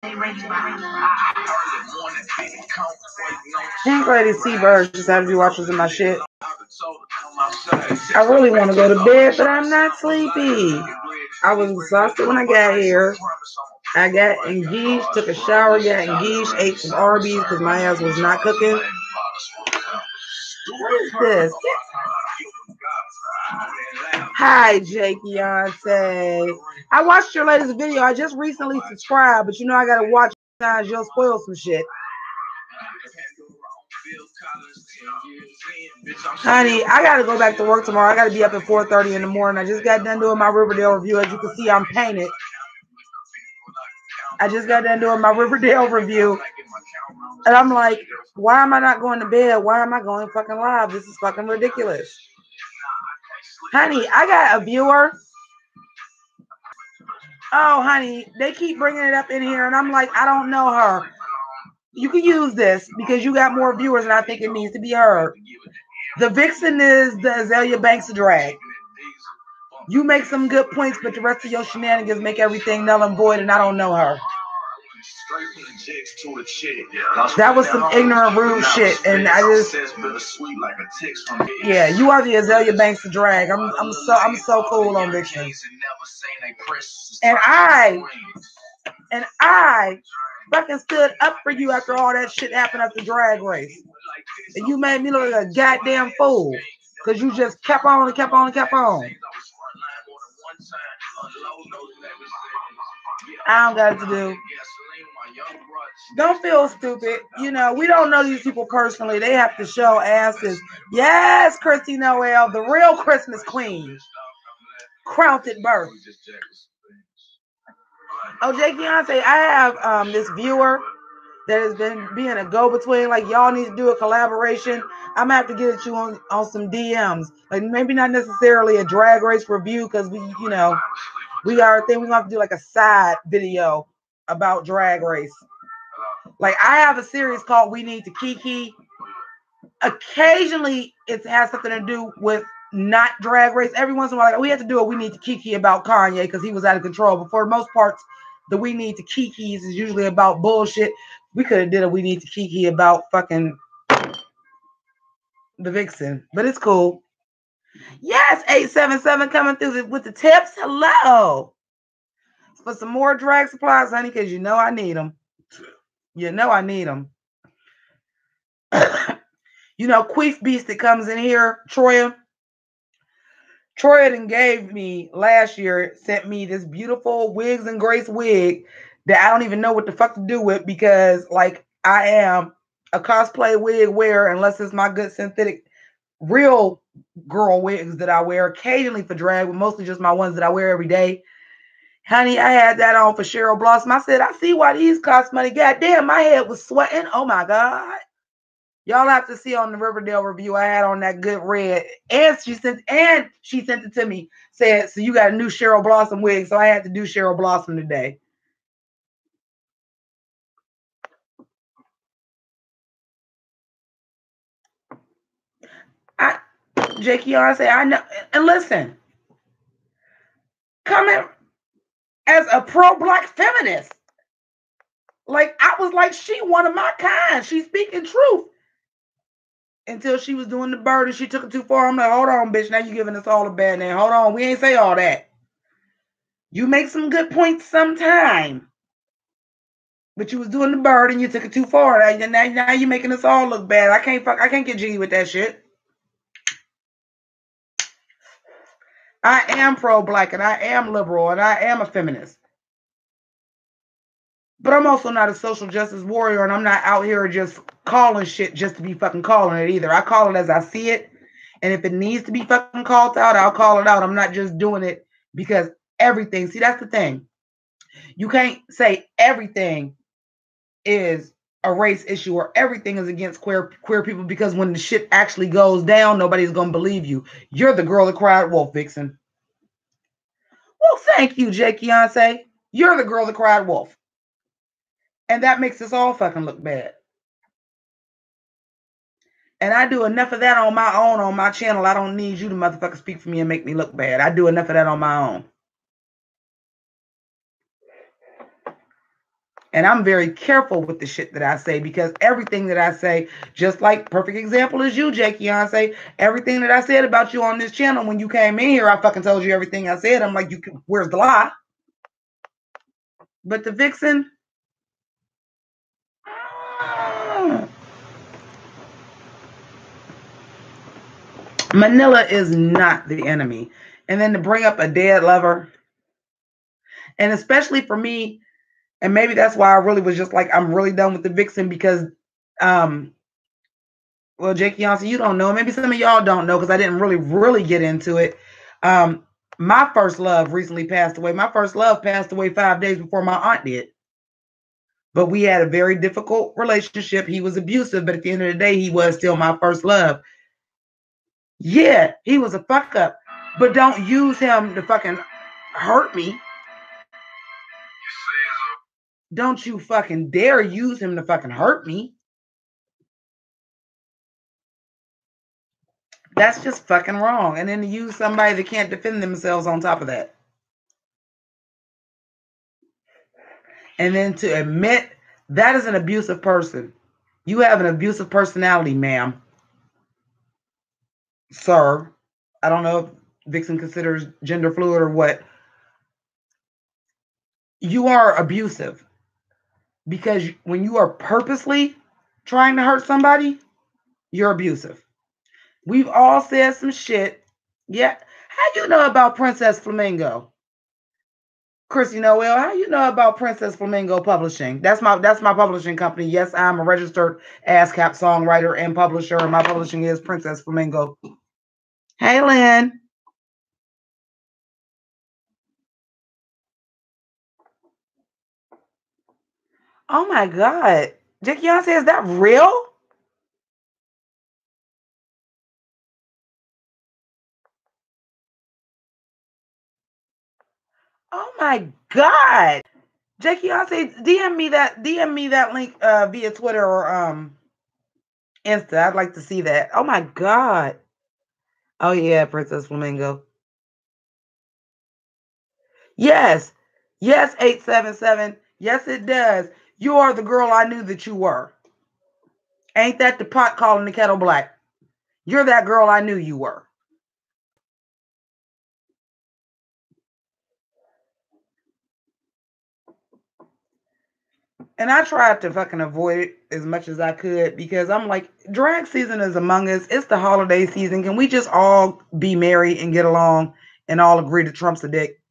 Pink Lady Seabird just had to be watching my shit. I really want to go to bed, but I'm not sleepy. I was exhausted when I got here. I got engaged, took a shower, got engaged, ate some Arby's because my ass was not cooking. What is this? Hi, Jake Beyonce. I watched your latest video. I just recently subscribed, but you know I gotta watch it. You'll spoil some shit. Honey, I gotta go back to work tomorrow. I gotta be up at 4:30 in the morning. I just got done doing my Riverdale review. As you can see, I'm painted. I just got done doing my Riverdale review. And I'm like, why am I not going to bed? Why am I going fucking live? This is fucking ridiculous. Honey, I got a viewer. Oh, honey, they keep bringing it up in here. And I'm like, I don't know her. You can use this because you got more viewers and I think it needs to be heard. The Vixen is the Azalea Banks drag. You make some good points, but the rest of your shenanigans make everything null and void, and I don't know her. That was some ignorant, rude shit, and I just, yeah, you are the Azalea Banks drag. I'm so cool on Vixen, and I fucking stood up for you after all that shit happened at the drag race, and you made me look like a goddamn fool because you just kept on and kept on and kept on. I don't got it to do. Don't feel stupid. You know, we don't know these people personally. They have to show asses. Yes, Christy Noel, the real Christmas queen. Crowned at birth. Oh, Jake Beyonce, I have this viewer that has been being a go-between. Like, y'all need to do a collaboration. I'm gonna have to get at you on some DMs. Like, maybe not necessarily a drag race review, because we got our thing. We're gonna have to do like a side video about drag race. Like, I have a series called We Need to Kiki. Occasionally, it has something to do with not drag race. Every once in a while, like, we have to do a We Need to Kiki about Kanye because he was out of control. But for the most parts, the We Need to Kikis is usually about bullshit. We could have did a We Need to Kiki about fucking the Vixen, but it's cool. Yes, 877 coming through with the tips. Hello. For some more drag supplies, honey, because you know I need them. You know I need them. You know, Queef Beast that comes in here, Troya done gave me last year, sent me this beautiful Wigs and Grace wig that I don't even know what the fuck to do with, because like I am a cosplay wig wearer unless it's my good synthetic real girl wigs that I wear occasionally for drag, but mostly just my ones that I wear every day. Honey, I had that on for Cheryl Blossom. I said, I see why these cost money. Goddamn, my head was sweating. Oh my God. Y'all have to see on the Riverdale review I had on that good red. And she sent it to me. Said, so you got a new Cheryl Blossom wig. So I had to do Cheryl Blossom today. Jake, I know. And listen, coming as a pro-black feminist, like, I was like, she one of my kind. She's speaking truth. Until she was doing the bird and she took it too far. I'm like, hold on, bitch. Now you giving us all a bad name. Hold on. We ain't say all that. You make some good points sometime. But you was doing the bird and you took it too far. Now you're making us all look bad. I can't get jiggy with that shit. I am pro-black and I am liberal and I am a feminist. But I'm also not a social justice warrior, and I'm not out here just calling shit just to be fucking calling it either. I call it as I see it. And if it needs to be fucking called out, I'll call it out. I'm not just doing it because everything. See, that's the thing. You can't say everything is a race issue or everything is against queer people, because when the shit actually goes down, nobody's going to believe you. You're the girl that cried wolf, Vixen. Well, thank you, Jake Beyonce. You're the girl that cried wolf. And that makes us all fucking look bad. And I do enough of that on my own on my channel. I don't need you to motherfucker speak for me and make me look bad. I do enough of that on my own. And I'm very careful with the shit that I say because everything that I say, just like perfect example is you, Jake Beyonce, everything that I said about you on this channel when you came in here, I fucking told you everything I said. I'm like, where's the lie? But the vixen, Manila is not the enemy. And then to bring up a dead lover, and especially for me, and maybe that's why I really was just like, I'm really done with the vixen because, well, Jake Beyonce, you don't know. Maybe some of y'all don't know because I didn't really get into it. My first love recently passed away. My first love passed away 5 days before my aunt did. But we had a very difficult relationship. He was abusive, but at the end of the day, he was still my first love. Yeah, he was a fuck up, but don't use him to fucking hurt me. Don't you fucking dare use him to fucking hurt me. That's just fucking wrong. And then to use somebody that can't defend themselves on top of that. And then to admit that is an abusive person. You have an abusive personality, ma'am. Sir. I don't know if Vixen considers gender fluid or what. You are abusive. Because when you are purposely trying to hurt somebody, you're abusive. We've all said some shit. Yeah. How you know about Princess Flamingo? Chrissy Noel, how you know about Princess Flamingo Publishing? That's my publishing company. Yes, I'm a registered ASCAP songwriter and publisher, and my publishing is Princess Flamingo. Hey, Lynn. Oh my God. Jake Beyonce, is that real? Oh my God. Jake Beyonce, DM me that link via Twitter or Insta. I'd like to see that. Oh my God. Oh yeah, Princess Flamingo. Yes. Yes, 877. Yes, it does. You are the girl I knew that you were. Ain't that the pot calling the kettle black? You're that girl I knew you were. And I tried to fucking avoid it as much as I could because I'm like, drag season is among us. It's the holiday season. Can we just all be merry and get along and all agree that Trump's a dick?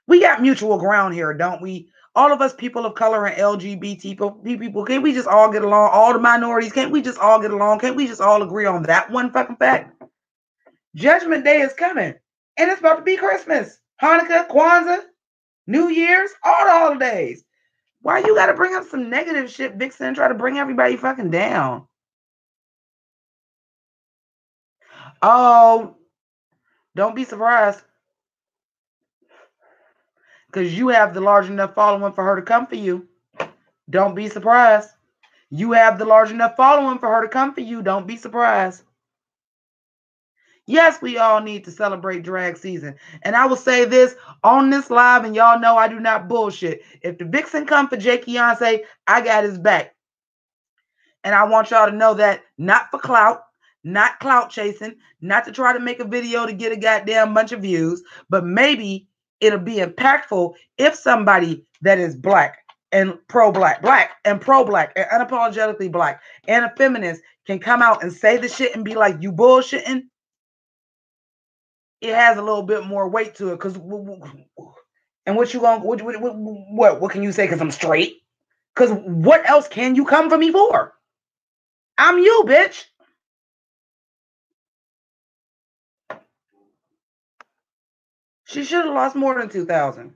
We got mutual ground here, don't we? All of us people of color and LGBT people, can't we just all get along? All the minorities, can't we just all get along? Can't we just all agree on that one fucking fact? Judgment Day is coming, and it's about to be Christmas, Hanukkah, Kwanzaa, New Year's, all the holidays. Why you got to bring up some negative shit, Vixen, and try to bring everybody fucking down? Oh, don't be surprised. Because you have the large enough following for her to come for you. Don't be surprised. You have the large enough following for her to come for you. Don't be surprised. Yes, we all need to celebrate drag season. And I will say this on this live, and y'all know I do not bullshit. If the Vixen come for Jake Beyonce, I got his back. And I want y'all to know that not for clout, not clout chasing, not to try to make a video to get a goddamn bunch of views, but maybe it'll be impactful if somebody that is black and pro-black, and unapologetically black, and a feminist can come out and say the shit and be like, you bullshitting. It has a little bit more weight to it. Cause and what you gonna what can you say? Cause I'm straight. Cause what else can you come for me for? I'm you, bitch. She should have lost more than 2,000.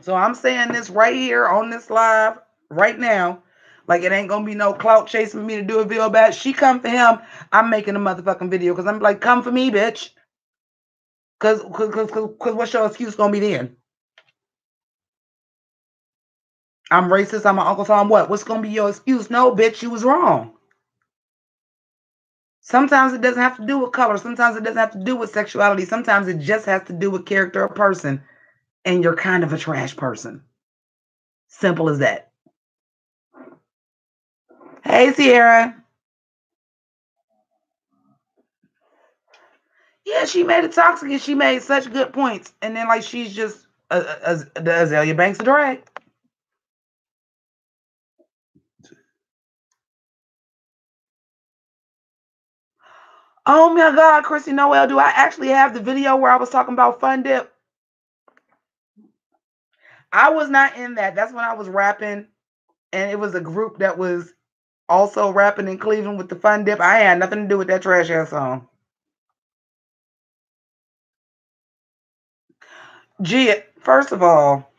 So I'm saying this right here on this live right now. Like it ain't gonna be no clout chasing me to do a video about it. She come for him. I'm making a motherfucking video because I'm like, come for me, bitch. Cause what's your excuse gonna be then? I'm racist. I'm an Uncle Tom. What? What's gonna be your excuse? No, bitch, you was wrong. Sometimes it doesn't have to do with color. Sometimes it doesn't have to do with sexuality. Sometimes it just has to do with character or person. And you're kind of a trash person. Simple as that. Hey, Sierra. Yeah, she made it toxic and she made such good points. And then, like, she's just the Azalea Banks of drag. Oh my God, Chrissy Noel, do I actually have the video where I was talking about Fun Dip? I was not in that. That's when I was rapping, and it was a group that was also rapping in Cleveland with the Fun Dip. I had nothing to do with that trash ass song. Gia, first of all,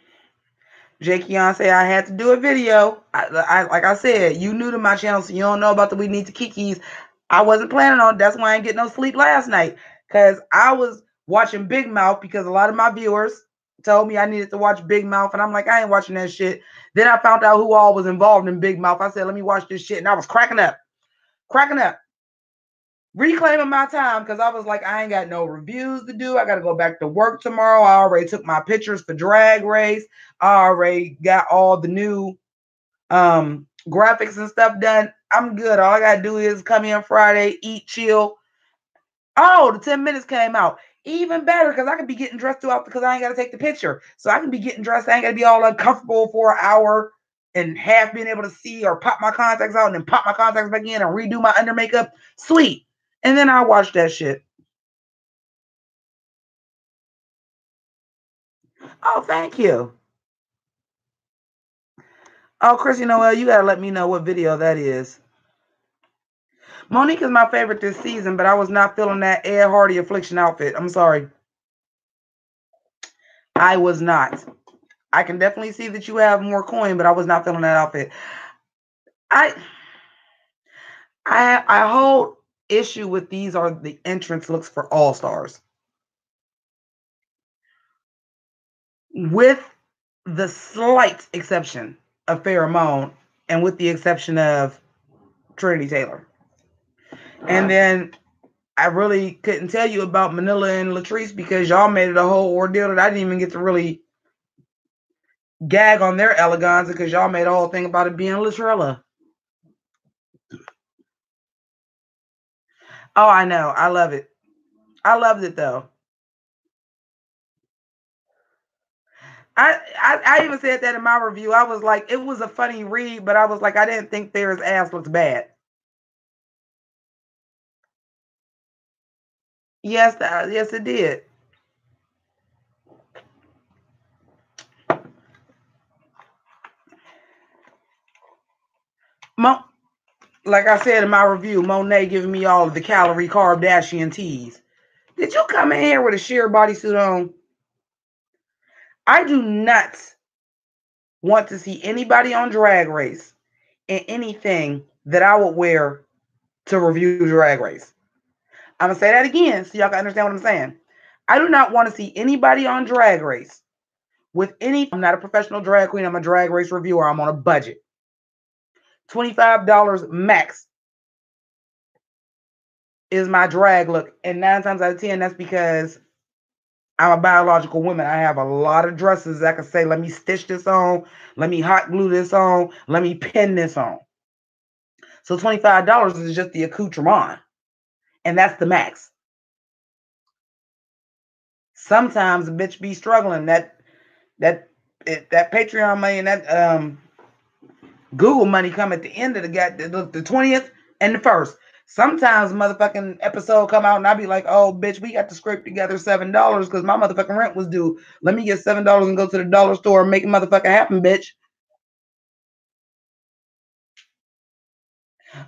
Jake Keon I had to do a video. I like I said, you new to my channel, so you don't know about the We Need to Kikis. I wasn't planning on. That's why I didn't get no sleep last night, because I was watching Big Mouth because a lot of my viewers told me I needed to watch Big Mouth, and I'm like, I ain't watching that shit. Then I found out who all was involved in Big Mouth. I said, let me watch this shit, and I was cracking up, reclaiming my time, because I was like, I ain't got no reviews to do. I got to go back to work tomorrow. I already took my pictures for Drag Race. I already got all the new graphics and stuff done. I'm good. All I got to do is come in Friday, eat, chill. Oh, the 10 minutes came out. Even better, because I could be getting dressed throughout, because I ain't got to take the picture. So I can be getting dressed. I ain't got to be all uncomfortable for an hour and half being able to see, or pop my contacts out and then pop my contacts back in and redo my under makeup. Sweet. And then I watched that shit. Oh, thank you. Oh, Chrissy Noel, you gotta let me know what video that is. Monique is my favorite this season, but I was not feeling that Ed Hardy Affliction outfit. I'm sorry. I was not. I can definitely see that you have more coin, but I was not feeling that outfit. I hold issue with these are the entrance looks for All Stars, with the slight exception of Pheromone, and with the exception of Trinity Taylor. And then I really couldn't tell you about Manila and Latrice, because y'all made it a whole ordeal that I didn't even get to really gag on their elegance, because y'all made a whole thing about it being Latrella. Oh, I know. I love it. I loved it though. I even said that in my review. I was like, it was a funny read, but I was like, I didn't think Farrah's ass looked bad. Yes, yes, it did. Like I said in my review, Monet giving me all of the calorie Kardashian teas. Did you come in here with a sheer bodysuit on? I do not want to see anybody on Drag Race in anything that I would wear to review Drag Race. I'm going to say that again so y'all can understand what I'm saying. I do not want to see anybody on Drag Race with any. I'm not a professional drag queen. I'm a Drag Race reviewer. I'm on a budget. $25 max is my drag look. And 9 times out of 10, that's because I'm a biological woman. I have a lot of dresses that can say, let me stitch this on, let me hot glue this on, let me pin this on. So $25 is just the accoutrement. And that's the max. Sometimes a bitch be struggling. That Patreon money and that Google money come at the end of the 20th and the 1st. Sometimes motherfucking episode come out and I be like, oh, bitch, we got to scrape together $7 because my motherfucking rent was due. Let me get $7 and go to the dollar store and make it motherfucking happen, bitch.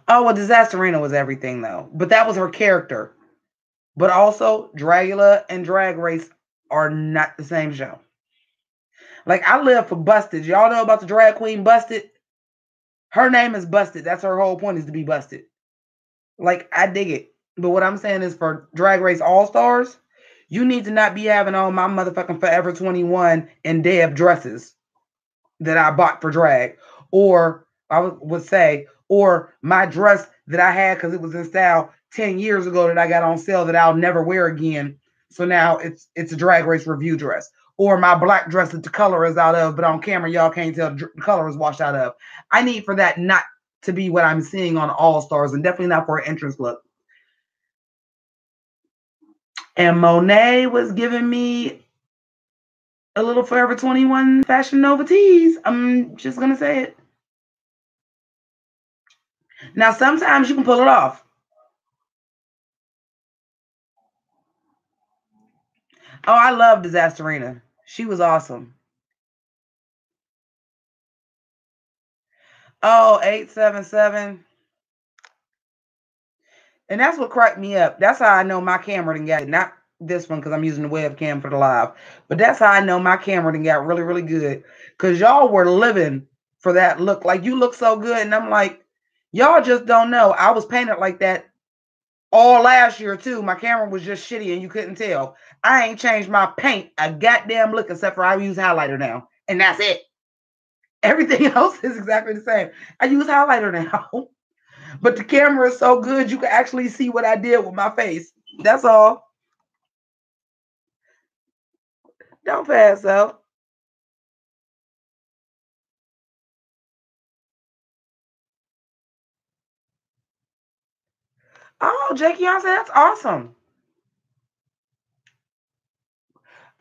Oh, well, Disasterina was everything, though. But that was her character. But also, Dragula and Drag Race are not the same show. Like, I live for Busted. Y'all know about the drag queen Busted? Her name is Busted. That's her whole point, is to be busted. Like, I dig it. But what I'm saying is, for Drag Race All-Stars, you need to not be having on my motherfucking Forever 21 and Deb dresses that I bought for drag. Or, I would say, or my dress that I had because it was in style 10 years ago that I got on sale that I'll never wear again. So now it's a Drag Race review dress. Or my black dress that the color is out of, but on camera y'all can't tell the color is washed out of. I need for that not to be what I'm seeing on All Stars, and definitely not for an entrance look. And Monet was giving me a little Forever 21 Fashion Nova tease. I'm just going to say it. Now, sometimes you can pull it off. Oh, I love Disasterina. She was awesome. Oh, 877. And that's what cracked me up. That's how I know my camera didn't get it. Not this one because I'm using the webcam for the live. But that's how I know my camera didn't got really, really good. Because y'all were living for that look. Like, you look so good. And I'm like, y'all just don't know. I was painted like that all last year, too. My camera was just shitty and you couldn't tell. I ain't changed my paint a goddamn look except for I use highlighter now. And that's it. Everything else is exactly the same. I use highlighter now. But the camera is so good, you can actually see what I did with my face. That's all. Don't pass out. Oh, Jackie, I said that's awesome.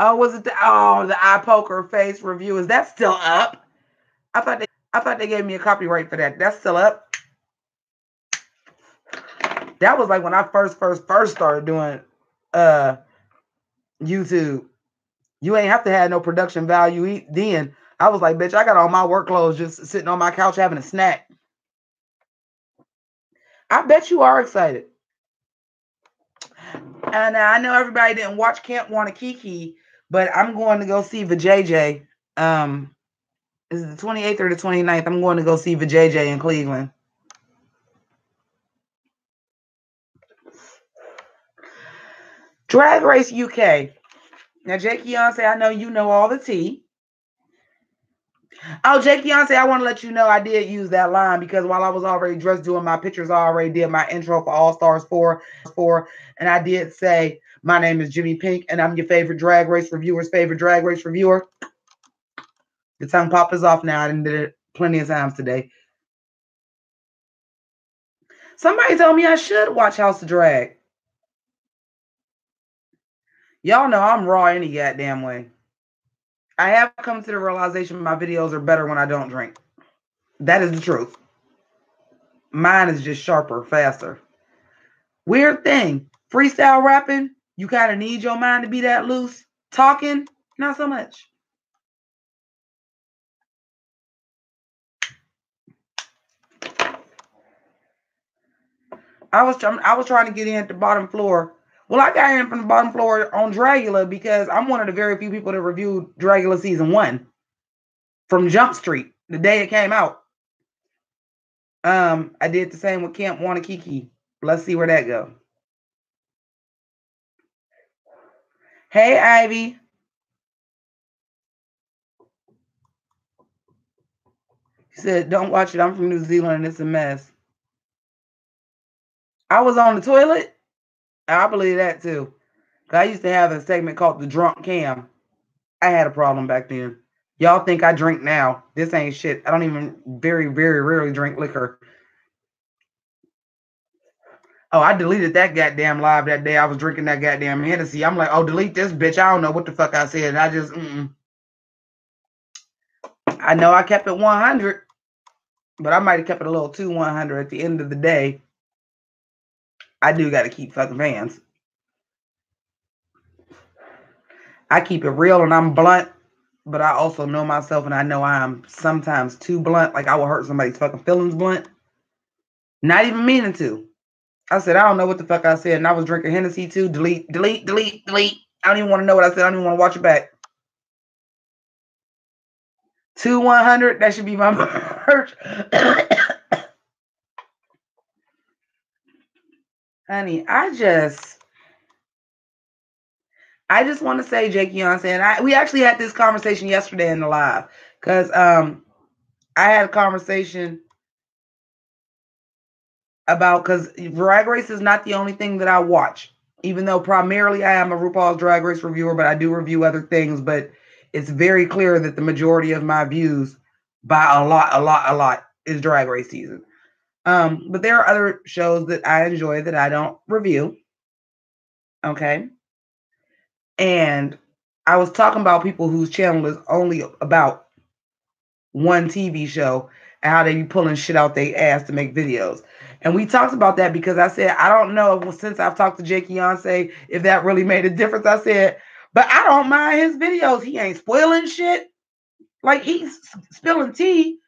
Oh, was it the eye poker face review? Is that still up? I thought they gave me a copyright for that. That's still up. That was like when I first started doing YouTube. You ain't have to have no production value then. I was like, bitch, I got all my work clothes just sitting on my couch having a snack. I bet you are excited. And I know everybody didn't watch Camp Wanakiki, but I'm going to go see Vijay. Is it the 28th or the 29th? I'm going to go see Vijay in Cleveland. Drag Race UK. Now, Jake Beyonce, I know you know all the tea. Oh, Jake Beyonce, I want to let you know I did use that line because while I was already dressed doing my pictures, I already did my intro for All Stars 4, and I did say, my name is Jimmi Pynk, and I'm your favorite Drag Race reviewer's favorite Drag Race reviewer. The tongue pop is off now. I did it plenty of times today. Somebody told me I should watch House of Drag. Y'all know I'm raw any goddamn way. I have come to the realization my videos are better when I don't drink. That is the truth. Mine is just sharper, faster. Weird thing. Freestyle rapping, you kind of need your mind to be that loose. Talking, not so much. I was trying to get in at the bottom floor. Well, I got in from the bottom floor on Dragula because I'm one of the very few people that reviewed Dragula season 1 from Jump Street the day it came out. I did the same with Camp Wanakiki. Let's see where that go. Hey, Ivy. She said, don't watch it. I'm from New Zealand and it's a mess. I was on the toilet. I believe that too. I used to have a segment called The Drunk Cam. I had a problem back then. Y'all think I drink now. This ain't shit. I don't even very, very rarely drink liquor. Oh, I deleted that goddamn live that day. I was drinking that goddamn Hennessy. I'm like, oh, delete this bitch. I don't know what the fuck I said. I just, I know I kept it 100, but I might have kept it a little too 100 at the end of the day. I do got to keep fucking fans. I keep it real and I'm blunt, but I also know myself and I know I'm sometimes too blunt. Like I will hurt somebody's fucking feelings blunt. Not even meaning to. I said, I don't know what the fuck I said. And I was drinking Hennessy too. Delete. I don't even want to know what I said. I don't even want to watch it back. 2-100. That should be my merch. Honey, I just want to say, Jake Beyonce, and we actually had this conversation yesterday in the live. Because I had a conversation about, because Drag Race is not the only thing that I watch. Even though primarily I am a RuPaul's Drag Race reviewer, but I do review other things. But it's very clear that the majority of my views, by a lot, is Drag Race season. But there are other shows that I enjoy that I don't review. Okay. And I was talking about people whose channel is only about one TV show and how they be pulling shit out their ass to make videos. And we talked about that because I said, I don't know, since I've talked to Jake Beyonce, if that really made a difference. I said, but I don't mind his videos. He ain't spoiling shit. Like, he's spilling tea,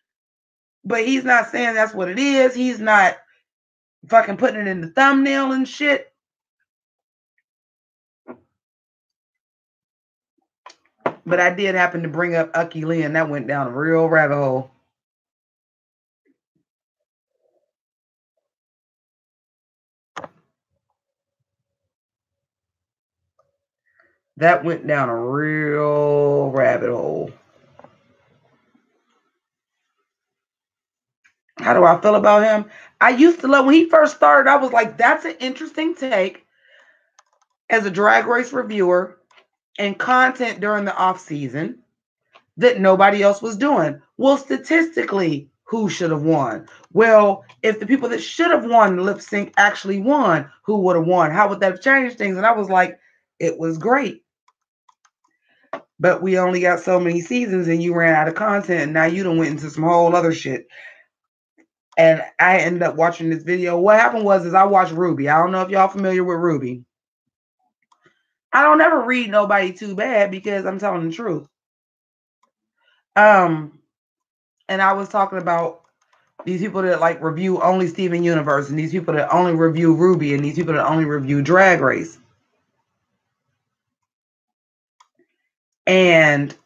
but he's not saying that's what it is. He's not fucking putting it in the thumbnail and shit. But I did happen to bring up Ucky Lee, and that went down a real rabbit hole. That went down a real rabbit hole. How do I feel about him? I used to love, when he first started, I was like, that's an interesting take as a Drag Race reviewer and content during the off season that nobody else was doing. Well, statistically, who should have won? Well, if the people that should have won lip sync actually won, who would have won? How would that have changed things? And I was like, it was great. But we only got so many seasons and you ran out of content, and now you done went into some whole other shit. And I ended up watching this video. What happened was I watched Ruby. I don't know if y'all familiar with Ruby. I don't ever read nobody too bad because I'm telling the truth. And I was talking about these people that like review only Steven Universe, and these people that only review Ruby, and these people that only review Drag Race. And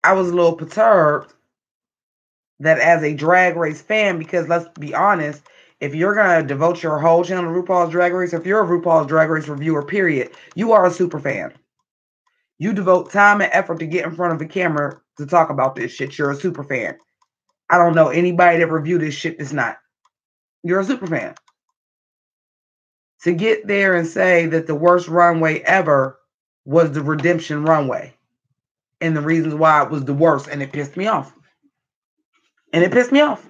I was a little perturbed that as a Drag Race fan, because let's be honest, if you're going to devote your whole channel to RuPaul's Drag Race, if you're a RuPaul's Drag Race reviewer, period, you are a super fan. You devote time and effort to get in front of the camera to talk about this shit. You're a super fan. I don't know anybody that reviewed this shit that's not. You're a super fan. To get there and say that the worst runway ever was the Redemption runway, and the reasons why it was the worst, and it pissed me off. And it pissed me off.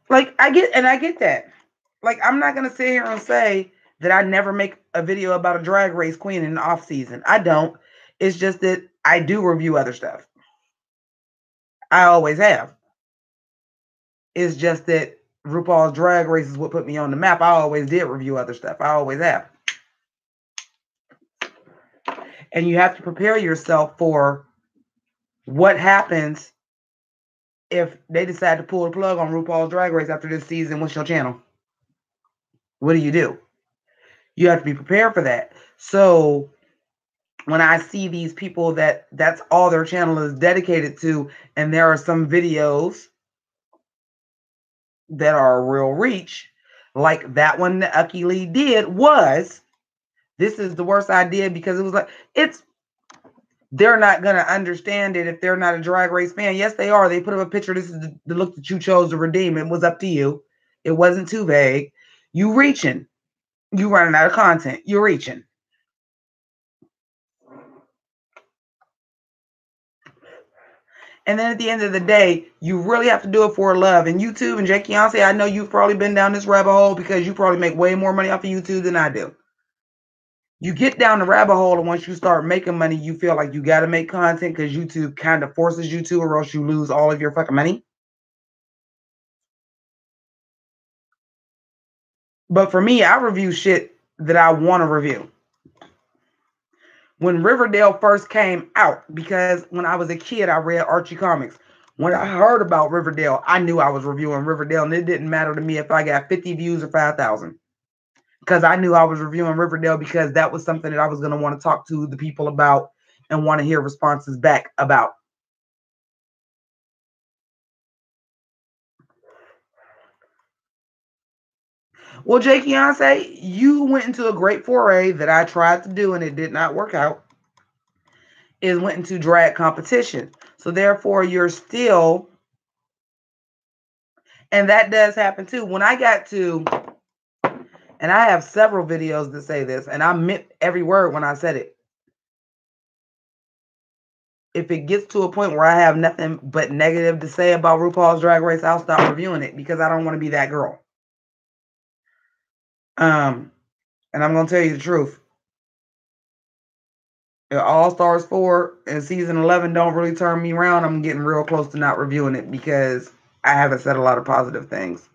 Like, I get that. Like, I'm not going to sit here and say that I never make a video about a Drag Race queen in the off season. I don't. It's just that I do review other stuff. I always have. It's just that RuPaul's Drag Race is what put me on the map. I always did review other stuff. I always have. And you have to prepare yourself for what happens if they decide to pull the plug on RuPaul's Drag Race after this season. What's your channel? What do? You have to be prepared for that. So when I see these people that's all their channel is dedicated to, and there are some videos that are a real reach, like that one that Ucky Lee did, was, this is the worst I did, because it was like, they're not going to understand it if they're not a Drag Race fan. Yes, they are. They put up a picture. This is the look that you chose to redeem. It was up to you. It wasn't too vague. You reaching. You running out of content. You're reaching. And then at the end of the day, you really have to do it for love. And YouTube and Jake Beyonce, I know you've probably been down this rabbit hole because you probably make way more money off of YouTube than I do. You get down the rabbit hole, and once you start making money, you feel like you got to make content because YouTube kind of forces you to, or else you lose all of your fucking money. But for me, I review shit that I want to review. When Riverdale first came out, because when I was a kid, I read Archie comics. When I heard about Riverdale, I knew I was reviewing Riverdale, and it didn't matter to me if I got 50 views or 5,000. Because I knew I was reviewing Riverdale, because that was something that I was going to want to talk to the people about and want to hear responses back about. Well, Jay Keonce, you went into a great foray that I tried to do and it did not work out. Is went into drag competition. So therefore, you're still, and that does happen too. When I got to, and I have several videos that say this, and I meant every word when I said it. If it gets to a point where I have nothing but negative to say about RuPaul's Drag Race, I'll stop reviewing it because I don't want to be that girl. And I'm going to tell you the truth. If All Stars 4 and season 11 don't really turn me around, I'm getting real close to not reviewing it because I haven't said a lot of positive things.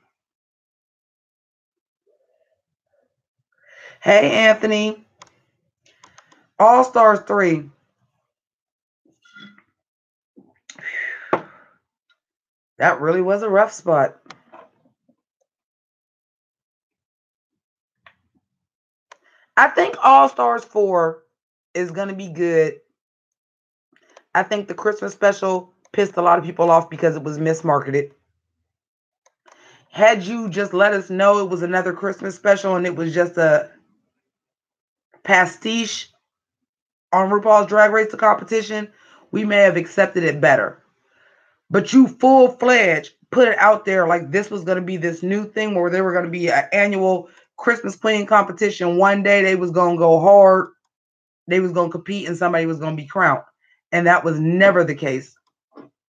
Hey, Anthony. All Stars 3. That really was a rough spot. I think All Stars 4 is going to be good. I think the Christmas special pissed a lot of people off because it was mismarketed. Had you just let us know it was another Christmas special and it was just a pastiche on RuPaul's Drag Race the competition, we may have accepted it better. But you full-fledged put it out there like this was going to be this new thing where there were going to be an annual Christmas Queen competition. One day they was going to go hard. They was going to compete and somebody was going to be crowned. And that was never the case.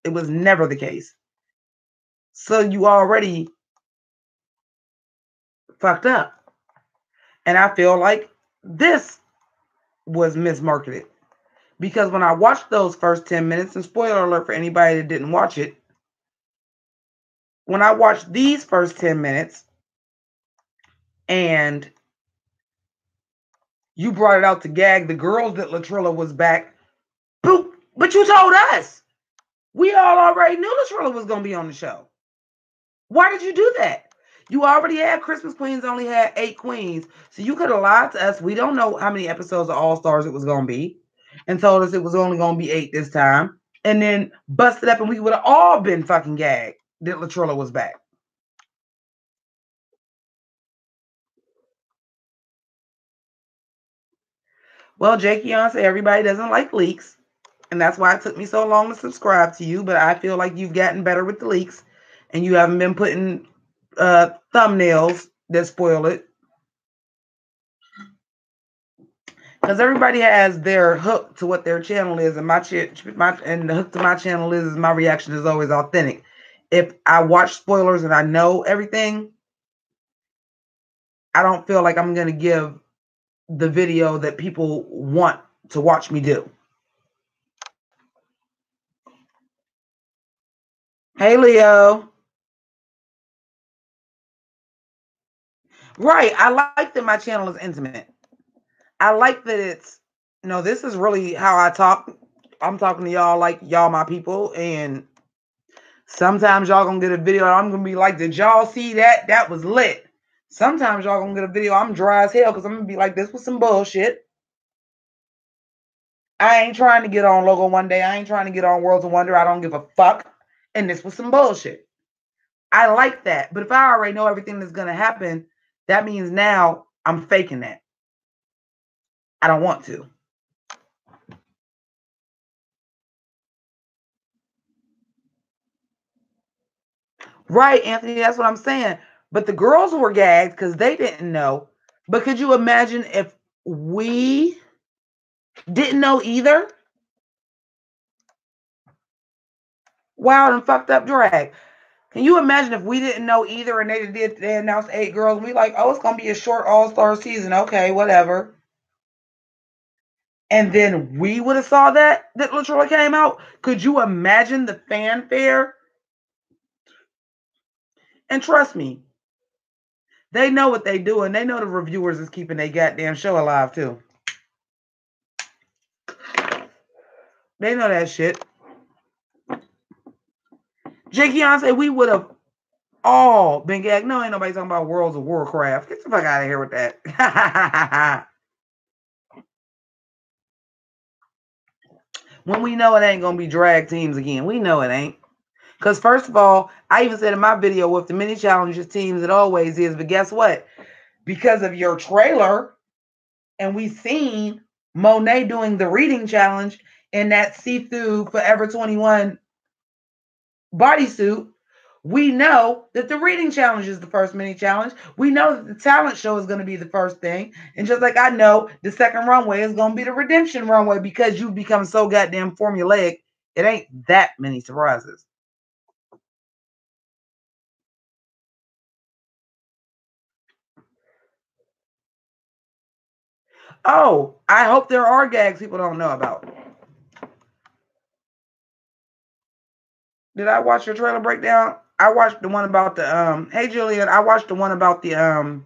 It was never the case. So you already fucked up. And I feel like this was mismarketed. Because when I watched those first 10 minutes, and spoiler alert for anybody that didn't watch it, when I watched these first 10 minutes and you brought it out to gag the girls that Latrilla was back, but you told us. We all already knew Latrilla was going to be on the show. Why did you do that? You already had Christmas Queens, only had 8 queens. So you could have lied to us. We don't know how many episodes of All Stars it was going to be. And told us it was only going to be 8 this time. And then busted up and we would have all been fucking gagged that Latrilla was back. Well, Jay Keonce, everybody doesn't like leaks. And that's why it took me so long to subscribe to you. But I feel like you've gotten better with the leaks. And you haven't been putting thumbnails that spoil it. Because everybody has their hook to what their channel is. And and the hook to my channel is my reaction is always authentic. If I watch spoilers and I know everything, I don't feel like I'm going to give the video that people want to watch me do. Hey, Leo. Right. I like that my channel is intimate. I like that it's, this is really how I talk. I'm talking to y'all like y'all my people. And sometimes y'all going to get a video and I'm going to be like, did y'all see that? That was lit. Sometimes y'all going to get a video, I'm dry as hell because I'm going to be like, this was some bullshit. I ain't trying to get on Logo One Day. I ain't trying to get on Worlds of Wonder. I don't give a fuck. And this was some bullshit. I like that. But if I already know everything that's going to happen, that means now I'm faking that. I don't want to. Right, Anthony, that's what I'm saying. But the girls were gagged because they didn't know. But could you imagine if we didn't know either? Wild and fucked up drag. Can you imagine if we didn't know either and they announced 8 girls? We like, oh, it's going to be a short all-star season. Okay, whatever. And then we would have saw that Latrilla came out. Could you imagine the fanfare? And trust me, they know what they do, and they know the reviewers is keeping their goddamn show alive too. They know that shit. Jay Keonce, we would have all been gagged. No, ain't nobody talking about Worlds of Warcraft. Get the fuck out of here with that. When we know it ain't gonna be drag teams again. We know it ain't. Because first of all, I even said in my video with the mini challenges teams, it always is. But guess what? Because of your trailer, and we seen Monet doing the reading challenge in that see-through Forever 21 bodysuit, we know that the reading challenge is the first mini challenge. We know that the talent show is going to be the first thing. And just like I know the second runway is going to be the redemption runway, because you become so goddamn formulaic, it ain't that many surprises. Oh, I hope there are gags people don't know about. Did I watch your trailer breakdown? I watched the one about the hey Julian, I watched the one about the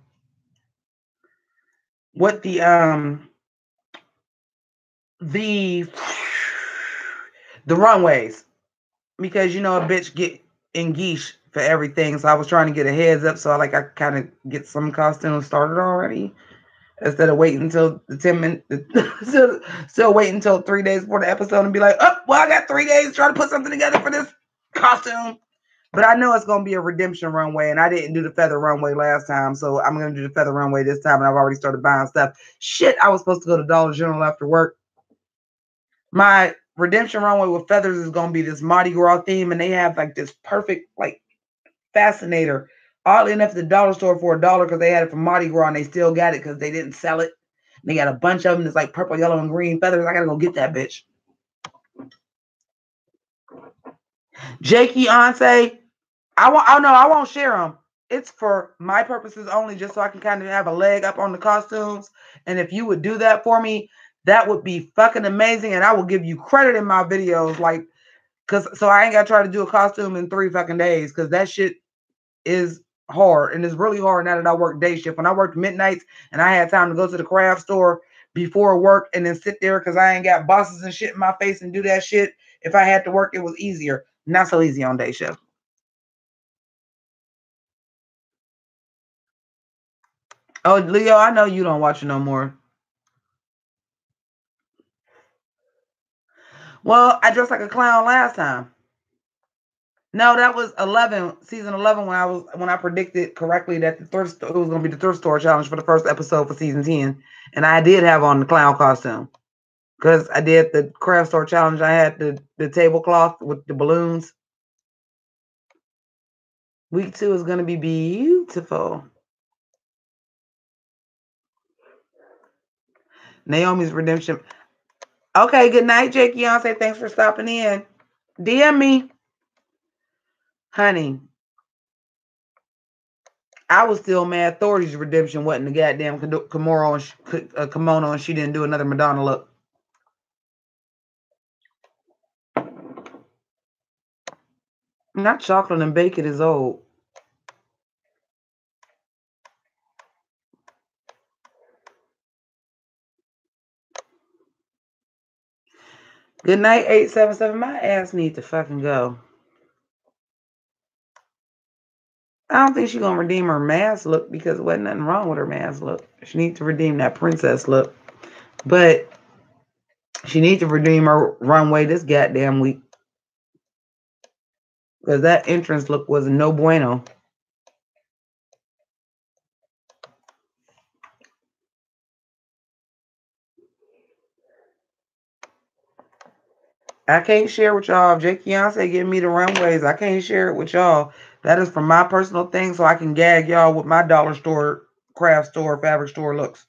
what the runways, because you know a bitch get in geesh for everything, so I was trying to get a heads up, so I kind of get some costumes started already instead of waiting until the 10 minutes, still waiting until 3 days before the episode and be like, oh, well, I got 3 days to try to put something together for this costume. But I know it's going to be a redemption runway, and I didn't do the feather runway last time, so I'm going to do the feather runway this time, and I've already started buying stuff. Shit, I was supposed to go to Dollar General after work. My redemption runway with feathers is going to be this Mardi Gras theme, and they have like this perfect like fascinator. Oddly enough, the dollar store for $1 because they had it from Mardi Gras, and they still got it because they didn't sell it. And they got a bunch of them. It's like purple, yellow, and green feathers. I got to go get that bitch. Jakey, Anse, I won't share them. It's for my purposes only, just so I can kind of have a leg up on the costumes. And if you would do that for me, that would be fucking amazing. And I will give you credit in my videos, like, so I ain't got to try to do a costume in 3 fucking days, because that shit is hard. And it's really hard now that I work day shift. When I worked midnights and I had time to go to the craft store before work and then sit there because I ain't got bosses and shit in my face and do that shit, if I had to work, it was easier. Not so easy on day shift. Oh, Leo, I know you don't watch it no more. Well, I dressed like a clown last time. No, that was 11, season 11, when I predicted correctly that it was going to be the thrift store challenge for the first episode for season 10, and I did have on the clown costume because I did the craft store challenge. I had the tablecloth with the balloons. Week 2 is going to be beautiful. Naomi's redemption. Okay, good night, Jake Beyonce. Thanks for stopping in. DM me. Honey, I was still mad Thordy's redemption wasn't the goddamn kimono and she didn't do another Madonna look. Not chocolate and bacon is old. Good night, 877. My ass needs to fucking go. I don't think she's going to redeem her mask look because there wasn't nothing wrong with her mask look. She needs to redeem that princess look. But she needs to redeem her runway this goddamn week. Because that entrance look was no bueno. I can't share with y'all. If Jake Beyonce give me the runways, I can't share it with y'all. That is for my personal thing, so I can gag y'all with my dollar store, craft store, fabric store looks.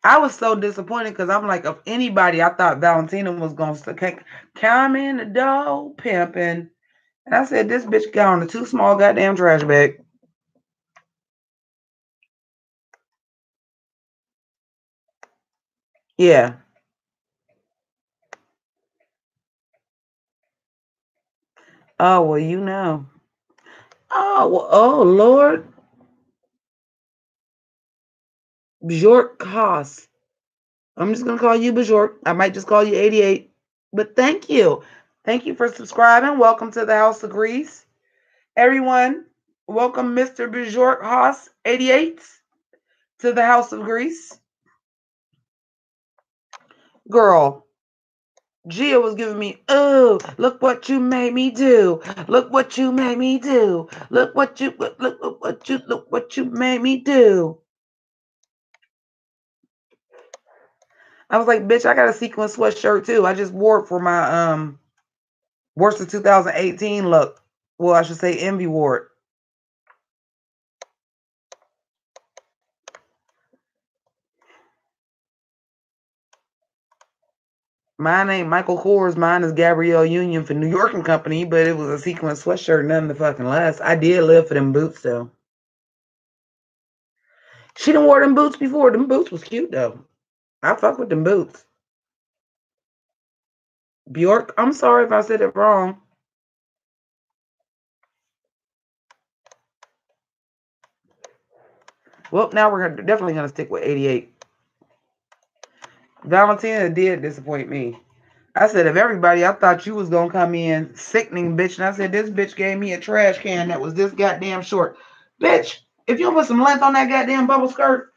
I was so disappointed because I'm like, of anybody, I thought Valentina was going to come in the door pimping. And I said, this bitch got on the too small goddamn trash bag. Yeah. Oh, well, you know. Oh, well, oh, Lord. Bjork Haas. I'm just going to call you Bjork. I might just call you 88. But thank you. Thank you for subscribing. Welcome to the House of Grease. Everyone, welcome Mr. Bjork Haas 88 to the House of Grease. Girl, Gia was giving me, oh, look what you made me do. Look what you made me do. Look what you made me do. I was like, bitch, I got a sequin sweatshirt too. I just wore it for my worst of 2018 look. Well, I should say Envy wore it. Mine ain't Michael Kors. Mine is Gabrielle Union for New York and Company, but it was a sequin sweatshirt, nothing to fucking less. I did live for them boots though. She done wore them boots before. Them boots was cute though. I fuck with them boots. Bjork, I'm sorry if I said it wrong. Well, now we're definitely gonna stick with 88. Valentina did disappoint me. I said, of everybody, I thought you was gonna come in sickening, bitch. And I said, this bitch gave me a trash can that was this goddamn short. Bitch, if you don't put some length on that goddamn bubble skirt.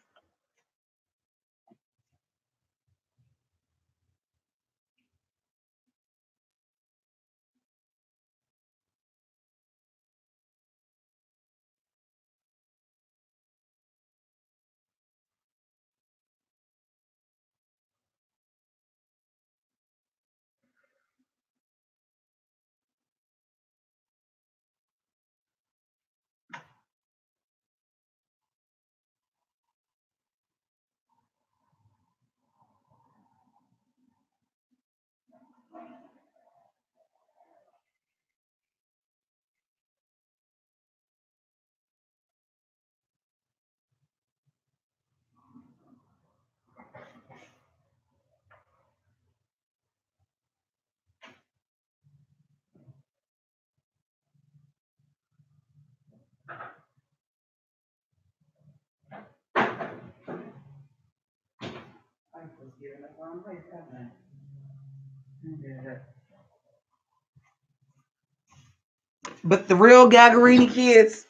But the real Gagarini kids,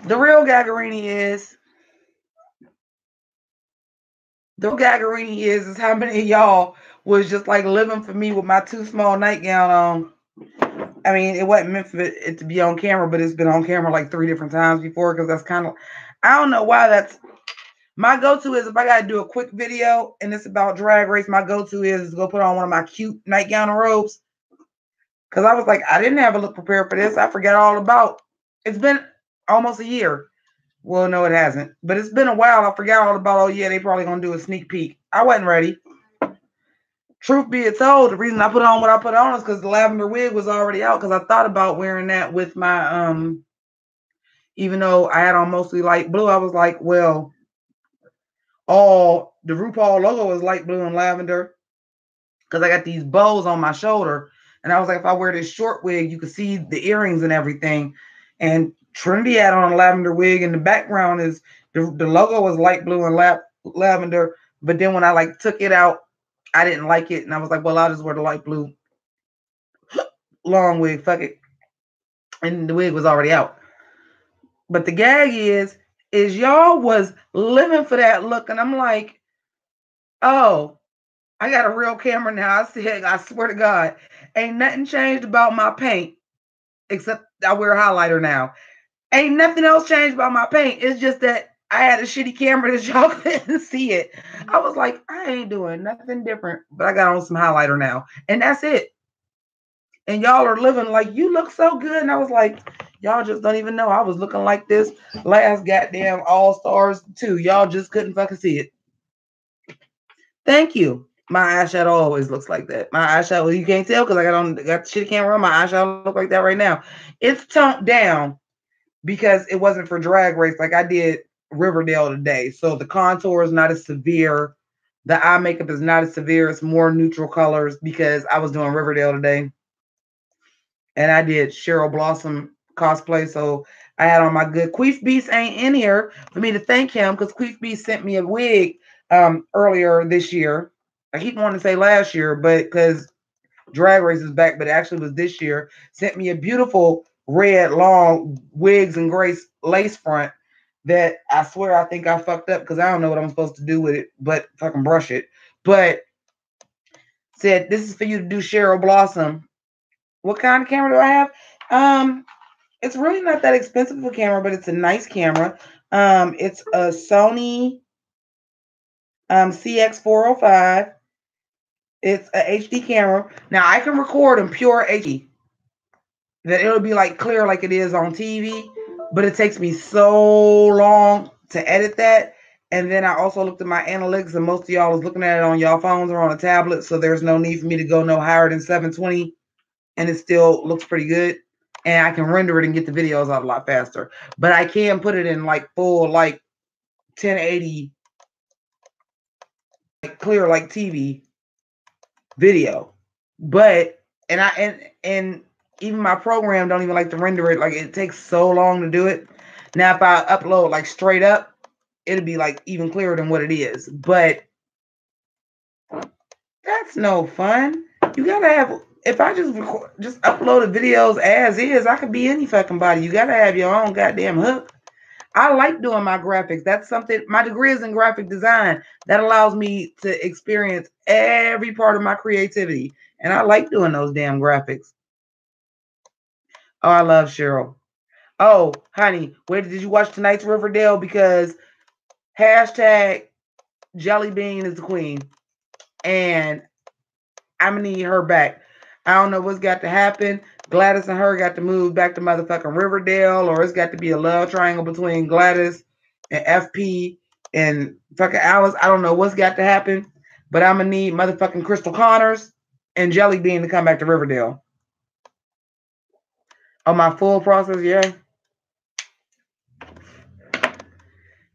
the real Gagarini is how many of y'all was just like living for me with my too small nightgown on. I mean, it wasn't meant for it to be on camera, but it's been on camera like 3 different times before because that's kind of, I don't know why that's my go-to is if I got to do a quick video and it's about Drag Race, my go-to is to go put on one of my cute nightgown robes. Because I was like, I didn't have a look prepared for this. I forgot all about. It's been almost a year. Well, no, it hasn't. But it's been a while. I forgot all about, oh, yeah, they probably going to do a sneak peek. I wasn't ready. Truth be told, the reason I put on what I put on is because the lavender wig was already out because I thought about wearing that with my, even though I had on mostly light blue, I was like, well, all the RuPaul logo is light blue and lavender because I got these bows on my shoulder. And I was like, if I wear this short wig, you can see the earrings and everything. And Trinity had on a lavender wig, and the background is the logo was light blue and lavender. But then when I like took it out, I didn't like it, and I was like, well, I'll just wear the light blue long wig. Fuck it. And the wig was already out. But the gag is y'all was living for that look, and I'm like, oh, I got a real camera now. I swear to God, ain't nothing changed about my paint except I wear a highlighter now. Ain't nothing else changed about my paint. It's just that I had a shitty camera that y'all couldn't see it. I was like, I ain't doing nothing different, but I got on some highlighter now, and that's it. And y'all are living like you look so good, and I was like, y'all just don't even know I was looking like this last goddamn All Stars too. Y'all just couldn't fucking see it. Thank you. My eyeshadow always looks like that. My eyeshadow, you can't tell because I got the shitty camera on. My eyeshadow look like that right now. It's toned down because it wasn't for Drag Race. Like I did Riverdale today, so the contour is not as severe. The eye makeup is not as severe. It's more neutral colors because I was doing Riverdale today, and I did Cheryl Blossom cosplay. So I had on my good Queef Beast ain't in here for me to thank him because Queef Beast sent me a wig earlier this year. I keep wanting to say last year, but because Drag Race is back, but it actually was this year. Sent me a beautiful red long wigs and grace lace front that I swear I think I fucked up because I don't know what I'm supposed to do with it, but fucking brush it. But Said, this is for you to do Cheryl Blossom. What kind of camera do I have? It's really not that expensive of a camera, but it's a nice camera. It's a Sony CX405. It's a HD camera. Now I can record in pure HD. That it'll be like clear like it is on TV, but it takes me so long to edit that. And then I also looked at my analytics, and most of y'all is looking at it on y'all phones or on a tablet, so there's no need for me to go no higher than 720, and it still looks pretty good. And I can render it and get the videos out a lot faster. But I can put it in like full like 1080, like clear like TV video. But and even my program don't even like to render it. Like it takes so long to do it. Now if I upload like straight up, it'll be like even clearer than what it is. But that's no fun. You gotta have, if I just upload the videos as is, I could be any fucking body. You gotta have your own goddamn hook. I like doing my graphics. That's something, my degree is in graphic design. That allows me to experience every part of my creativity. And I like doing those damn graphics. Oh, I love Cheryl. Oh, honey, where did you watch tonight's Riverdale? Because hashtag Jelly Bean is the queen. And I'm gonna need her back. I don't know what's got to happen. Gladys and her got to move back to motherfucking Riverdale, or it's got to be a love triangle between Gladys and FP and fucking Alice. I don't know what's got to happen, but I'm gonna need motherfucking Crystal Connors and Jelly Bean to come back to Riverdale. On my full process, yeah.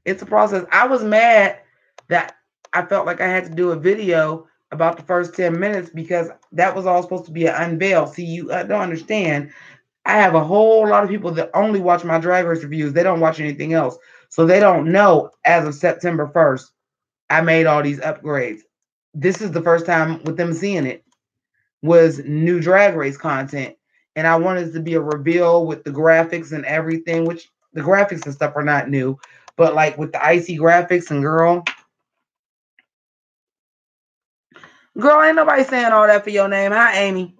It's a process. I was mad that I felt like I had to do a video about the first 10 minutes because that was all supposed to be an unveil. See, you don't understand. I have a whole lot of people that only watch my Drag Race reviews. They don't watch anything else. So they don't know as of September 1st, I made all these upgrades. This is the first time with them seeing it, was new Drag Race content. And I wanted it to be a reveal with the graphics and everything, which the graphics and stuff are not new. But like with the icy graphics and girl, ain't nobody saying all that for your name. Hi, Amy.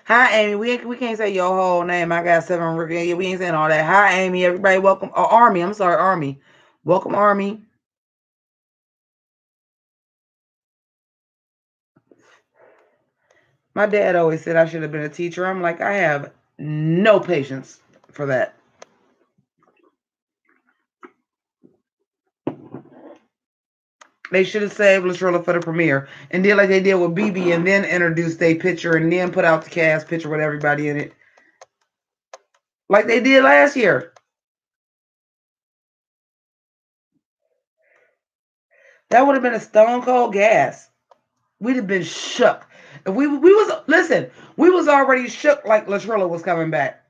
Hi, Amy. We can't say your whole name. I got 7 reviews. We ain't saying all that. Hi, Amy. Everybody, welcome. Oh, Army. I'm sorry, Army. Welcome, Army. My dad always said I should have been a teacher. I'm like, I have no patience for that. They should have saved Latrilla for the premiere and did like they did with BB and then introduced a picture and then put out the cast picture with everybody in it. Like they did last year. That would have been a stone cold gas. We'd have been shook. If we was already shook like Latrilla was coming back.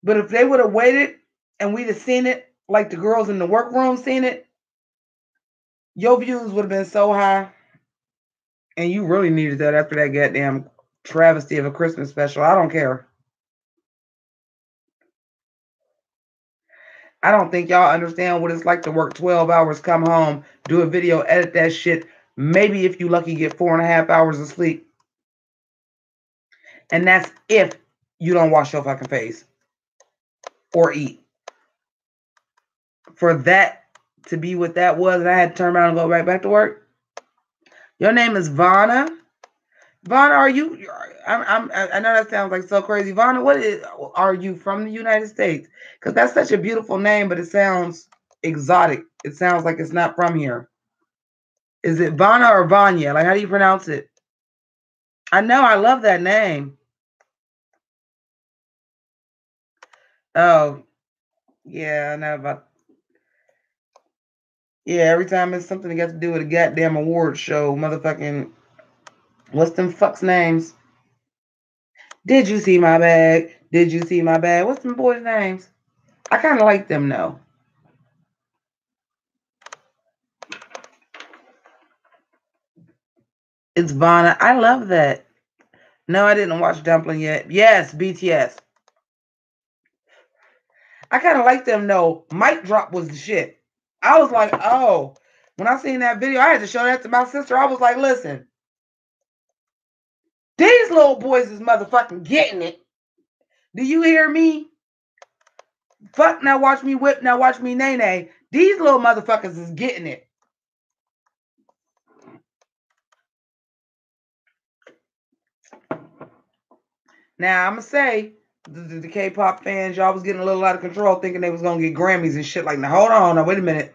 But if they would have waited and we'd have seen it like the girls in the workroom seen it, your views would have been so high. And you really needed that after that goddamn travesty of a Christmas special. I don't care. I don't think y'all understand what it's like to work 12 hours, come home, do a video, edit that shit. Maybe if you lucky, get 4.5 hours of sleep. And that's if you don't wash your fucking face or eat. For that to be what that was, and I had to turn around and go right back to work. Your name is Vanna. Vanna, are you? I know that sounds like so crazy. Vanna, are you from the United States? Because that's such a beautiful name, but it sounds exotic. It sounds like it's not from here. Is it Vanna or Vanya? Like, how do you pronounce it? I know, I love that name. Oh, yeah, I know about. Yeah, every time it's something that got to do with a goddamn award show, motherfucking. What's them fucks names? Did you see my bag? Did you see my bag? What's them boys' names? I kind of like them though. It's Vanna. I love that. No, I didn't watch Dumpling yet. Yes, BTS. I kind of like them though. Mic Drop was the shit. I was like, oh. When I seen that video, I had to show that to my sister. I was like, listen, these little boys is motherfucking getting it. Do you hear me? Fuck, now watch me whip, now watch me nay-nay. These little motherfuckers is getting it. Now, I'm going to say, the K-pop fans, y'all was getting a little out of control thinking they was going to get Grammys and shit like, now, hold on, now, wait a minute.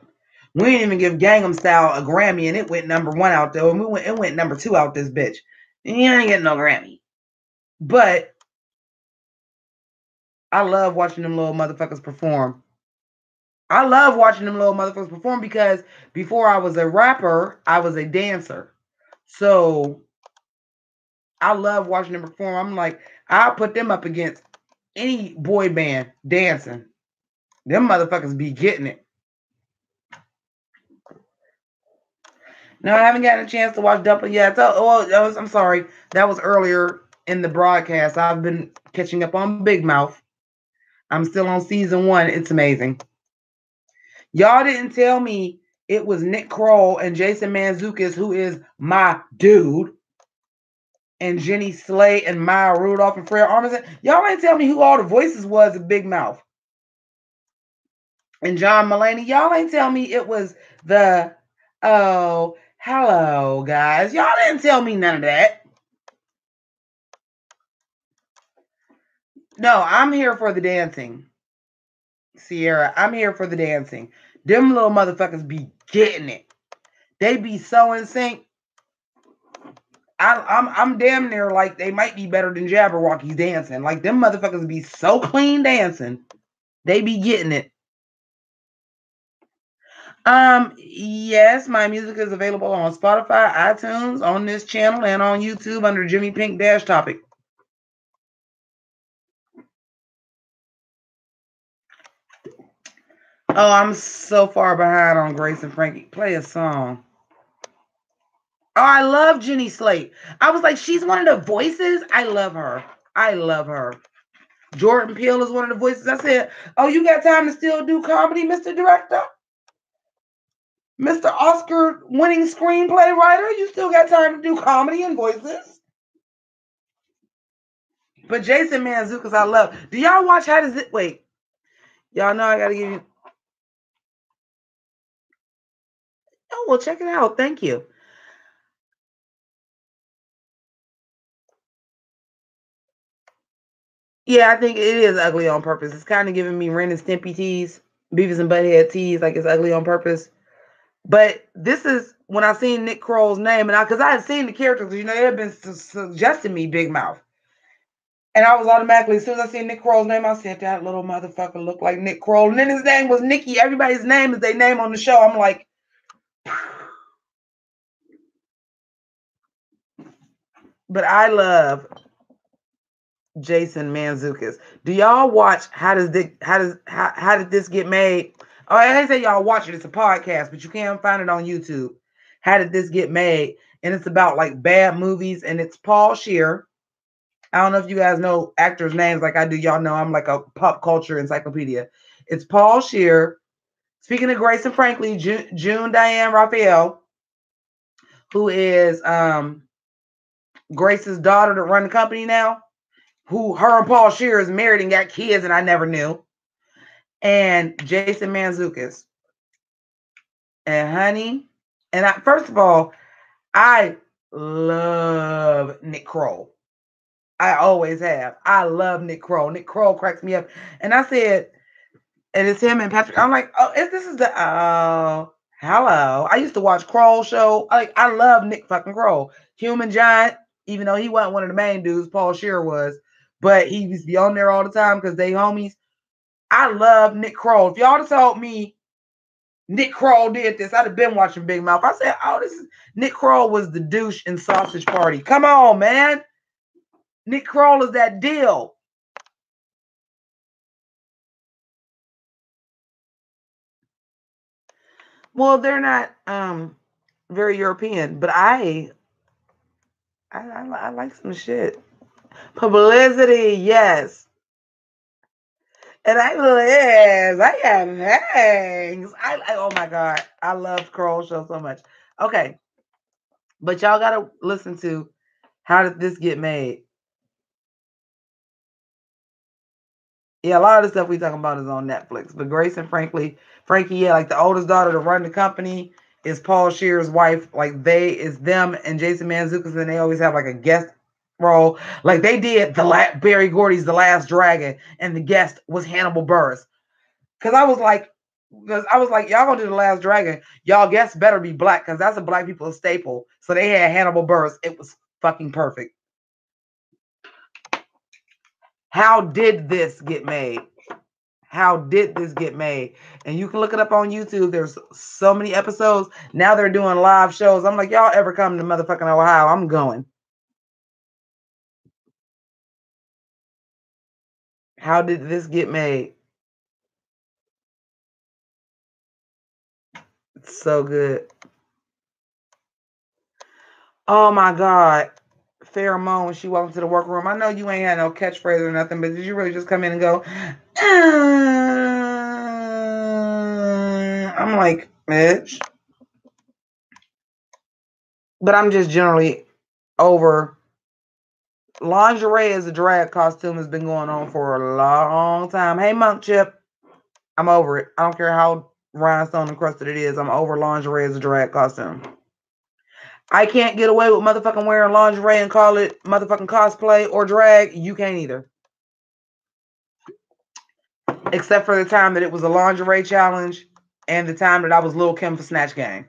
We didn't even give Gangnam Style a Grammy, and it went #1 out there. And it went #2 out this bitch. And you ain't getting no Grammy. But I love watching them little motherfuckers perform. I love watching them little motherfuckers perform because before I was a rapper, I was a dancer. So I love watching them perform. I'm like, I'll put them up against any boy band dancing. Them motherfuckers be getting it. No, I haven't gotten a chance to watch Dumpling yet. I'm sorry. That was earlier in the broadcast. I've been catching up on Big Mouth. I'm still on season 1. It's amazing. Y'all didn't tell me it was Nick Kroll and Jason Mantzoukas, who is my dude, and Jenny Slate and Maya Rudolph and Fred Armisen. Y'all ain't tell me who all the voices was of Big Mouth. And John Mulaney. Y'all ain't tell me it was the, oh, hello, guys. Y'all didn't tell me none of that. No, I'm here for the dancing. Sierra, I'm here for the dancing. Them little motherfuckers be getting it. They be so in sync. I'm damn near like they might be better than Jabberwockies dancing. Like them motherfuckers be so clean dancing. They be getting it. Yes, my music is available on Spotify, iTunes, on this channel, and on YouTube under Jimmy Pynk Dash Topic. Oh, I'm so far behind on Grace and Frankie. Play a song. Oh, I love Jenny Slate. I was like, she's one of the voices. I love her. I love her. Jordan Peele is one of the voices. I said, oh, you got time to still do comedy, Mr. Director? Mr. Oscar-winning screenplay writer? You still got time to do comedy and voices? But Jason Mantzoukas, I love. Do y'all watch How Does It... Wait. Y'all know I got to give you... Oh, well, check it out. Thank you. Yeah, I think it is ugly on purpose. It's kind of giving me Ren and Stimpy tease, Beavis and Butthead tease, like it's ugly on purpose. But this is when I seen Nick Kroll's name, and because I had seen the characters, you know, they had been suggesting me Big Mouth. And I was automatically, as soon as I seen Nick Kroll's name, I said, that little motherfucker looked like Nick Kroll. And then his name was Nicky. Everybody's name is their name on the show. I'm like, but I love Jason Mantzoukas. Do y'all watch How Did This Get Made? Oh, I didn't say y'all watch it. It's a podcast, but you can find it on YouTube. How Did This Get Made? And it's about like bad movies, and it's Paul Scheer. I don't know if you guys know actors' names like I do. Y'all know I'm like a pop culture encyclopedia. It's Paul Scheer. Speaking of Grace and Frankly, June Diane Raphael, who is Grace's daughter that run the company now, who her and Paul Scheer is married and got kids, and I never knew. And Jason Mantzoukas. And honey, and first of all, I love Nick Kroll. I always have. I love Nick Kroll. Nick Kroll cracks me up. And I said, and it's him and Patrick. I'm like, oh, this is the, oh, hello. I used to watch Kroll show. I love Nick fucking Kroll. Human Giant, even though he wasn't one of the main dudes, Paul Scheer was. But he used to be on there all the time because they homies. I love Nick Kroll. If y'all told me Nick Kroll did this, I'd have been watching Big Mouth. I said, oh, this is Nick Kroll was the douche in Sausage Party. Come on, man. Nick Kroll is that deal. Well, they're not very European, but I like some shit. Publicity, yes. And I live. I have hangs. Oh my God. I love Kroll Show so much. Okay. But y'all gotta listen to How Did This Get Made? Yeah, a lot of the stuff we talking about is on Netflix. But Grace and Frankie, yeah, like the oldest daughter to run the company is Paul Shear's wife. Like is them and Jason Mantzoukas, and they always have like a guest role. Like they did Barry Gordy's The Last Dragon, and the guest was Hannibal Buress. Because I was like, y'all gonna do The Last Dragon. Y'all guests better be black, because that's a black people staple. So they had Hannibal Buress. It was fucking perfect. How did this get made? How did this get made? And you can look it up on YouTube. There's so many episodes. Now they're doing live shows. I'm like, y'all ever come to motherfucking Ohio? I'm going. How did this get made? It's so good. Oh my God. Pheromone, when she walked into the workroom. I know you ain't had no catchphrase or nothing, but did you really just come in and go, I'm like, bitch. But I'm just generally over lingerie as a drag costume has been going on for a long time. Hey, Monk Chip, I'm over it. I don't care how rhinestone encrusted it is. I'm over lingerie as a drag costume. I can't get away with motherfucking wearing lingerie and call it motherfucking cosplay or drag. You can't either. Except for the time that it was a lingerie challenge and the time that I was Lil' Kim for Snatch Game.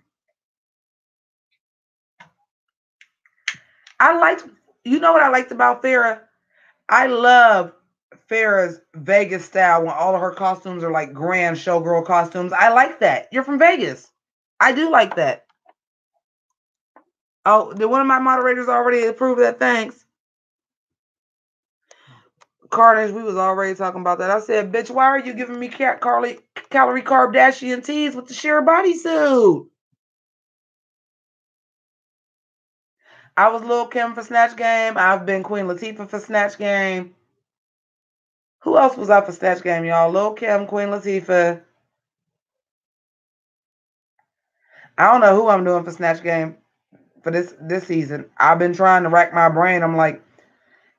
You know what I liked about Farrah? I love Farrah's Vegas style when all of her costumes are like grand showgirl costumes. I like that. You're from Vegas. I do like that. Oh, did one of my moderators already approve that? Thanks. Carnage, we was already talking about that. I said, bitch, why are you giving me calorie Kardashian teas with the sheer bodysuit? I was Lil' Kim for Snatch Game. I've been Queen Latifah for Snatch Game. Who else was up for Snatch Game, y'all? Lil' Kim, Queen Latifah. I don't know who I'm doing for Snatch Game for this season. I've been trying to rack my brain. I'm like,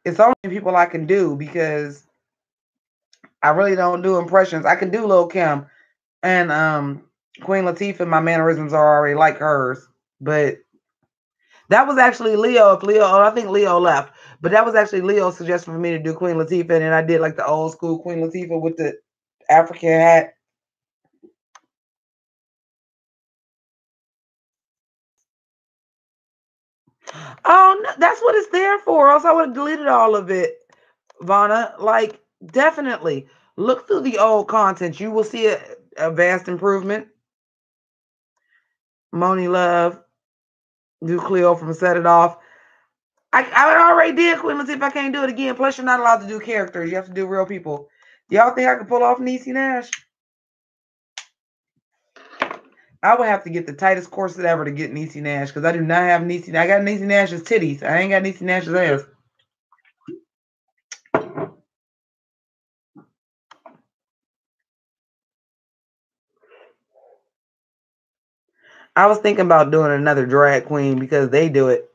it's only people I can do because I really don't do impressions. I can do Lil' Kim and Queen Latifah. My mannerisms are already like hers, but that was actually Leo. I think Leo left, but that was actually Leo's suggestion for me to do Queen Latifah, and I did like the old school Queen Latifah with the African hat. Oh, no, that's what it's there for. Else I would have deleted all of it, Vonna. Like, definitely look through the old content. You will see a vast improvement. Moni Love, do Cleo from Set It Off. I already did Queen Latifah. I can't do it again. Plus, you're not allowed to do characters. You have to do real people. Y'all think I could pull off Niecy Nash? I would have to get the tightest corset ever to get Niecy Nash because I do not have Niecy. I got Niecy Nash's titties. I ain't got Niecy Nash's ass. I was thinking about doing another drag queen because they do it.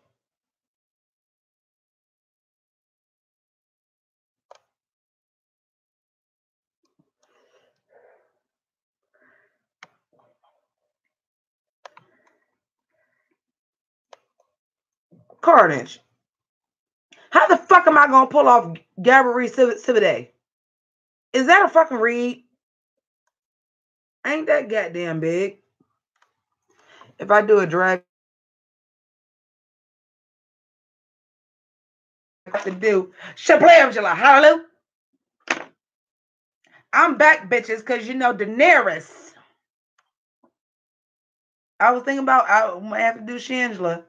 Carnage. How the fuck am I gonna pull off Gabourey Sidibe? Is that a fucking read? Ain't that goddamn big? If I do a drag, I have to do Shablam Hallelujah. I'm back, bitches, because you know Daenerys. I was thinking about I might have to do Shangela.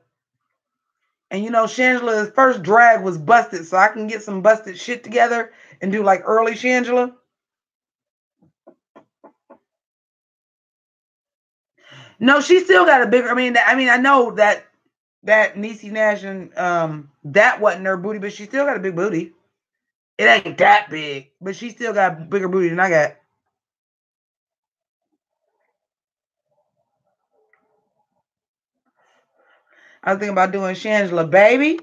And you know, Shangela's first drag was busted, so I can get some busted shit together and do like early Shangela. No, she still got a bigger. I mean, I know that Niecy Nash and that wasn't her booty, but she still got a big booty. It ain't that big, but she still got bigger booty than I got. I was thinking about doing Shangela, baby.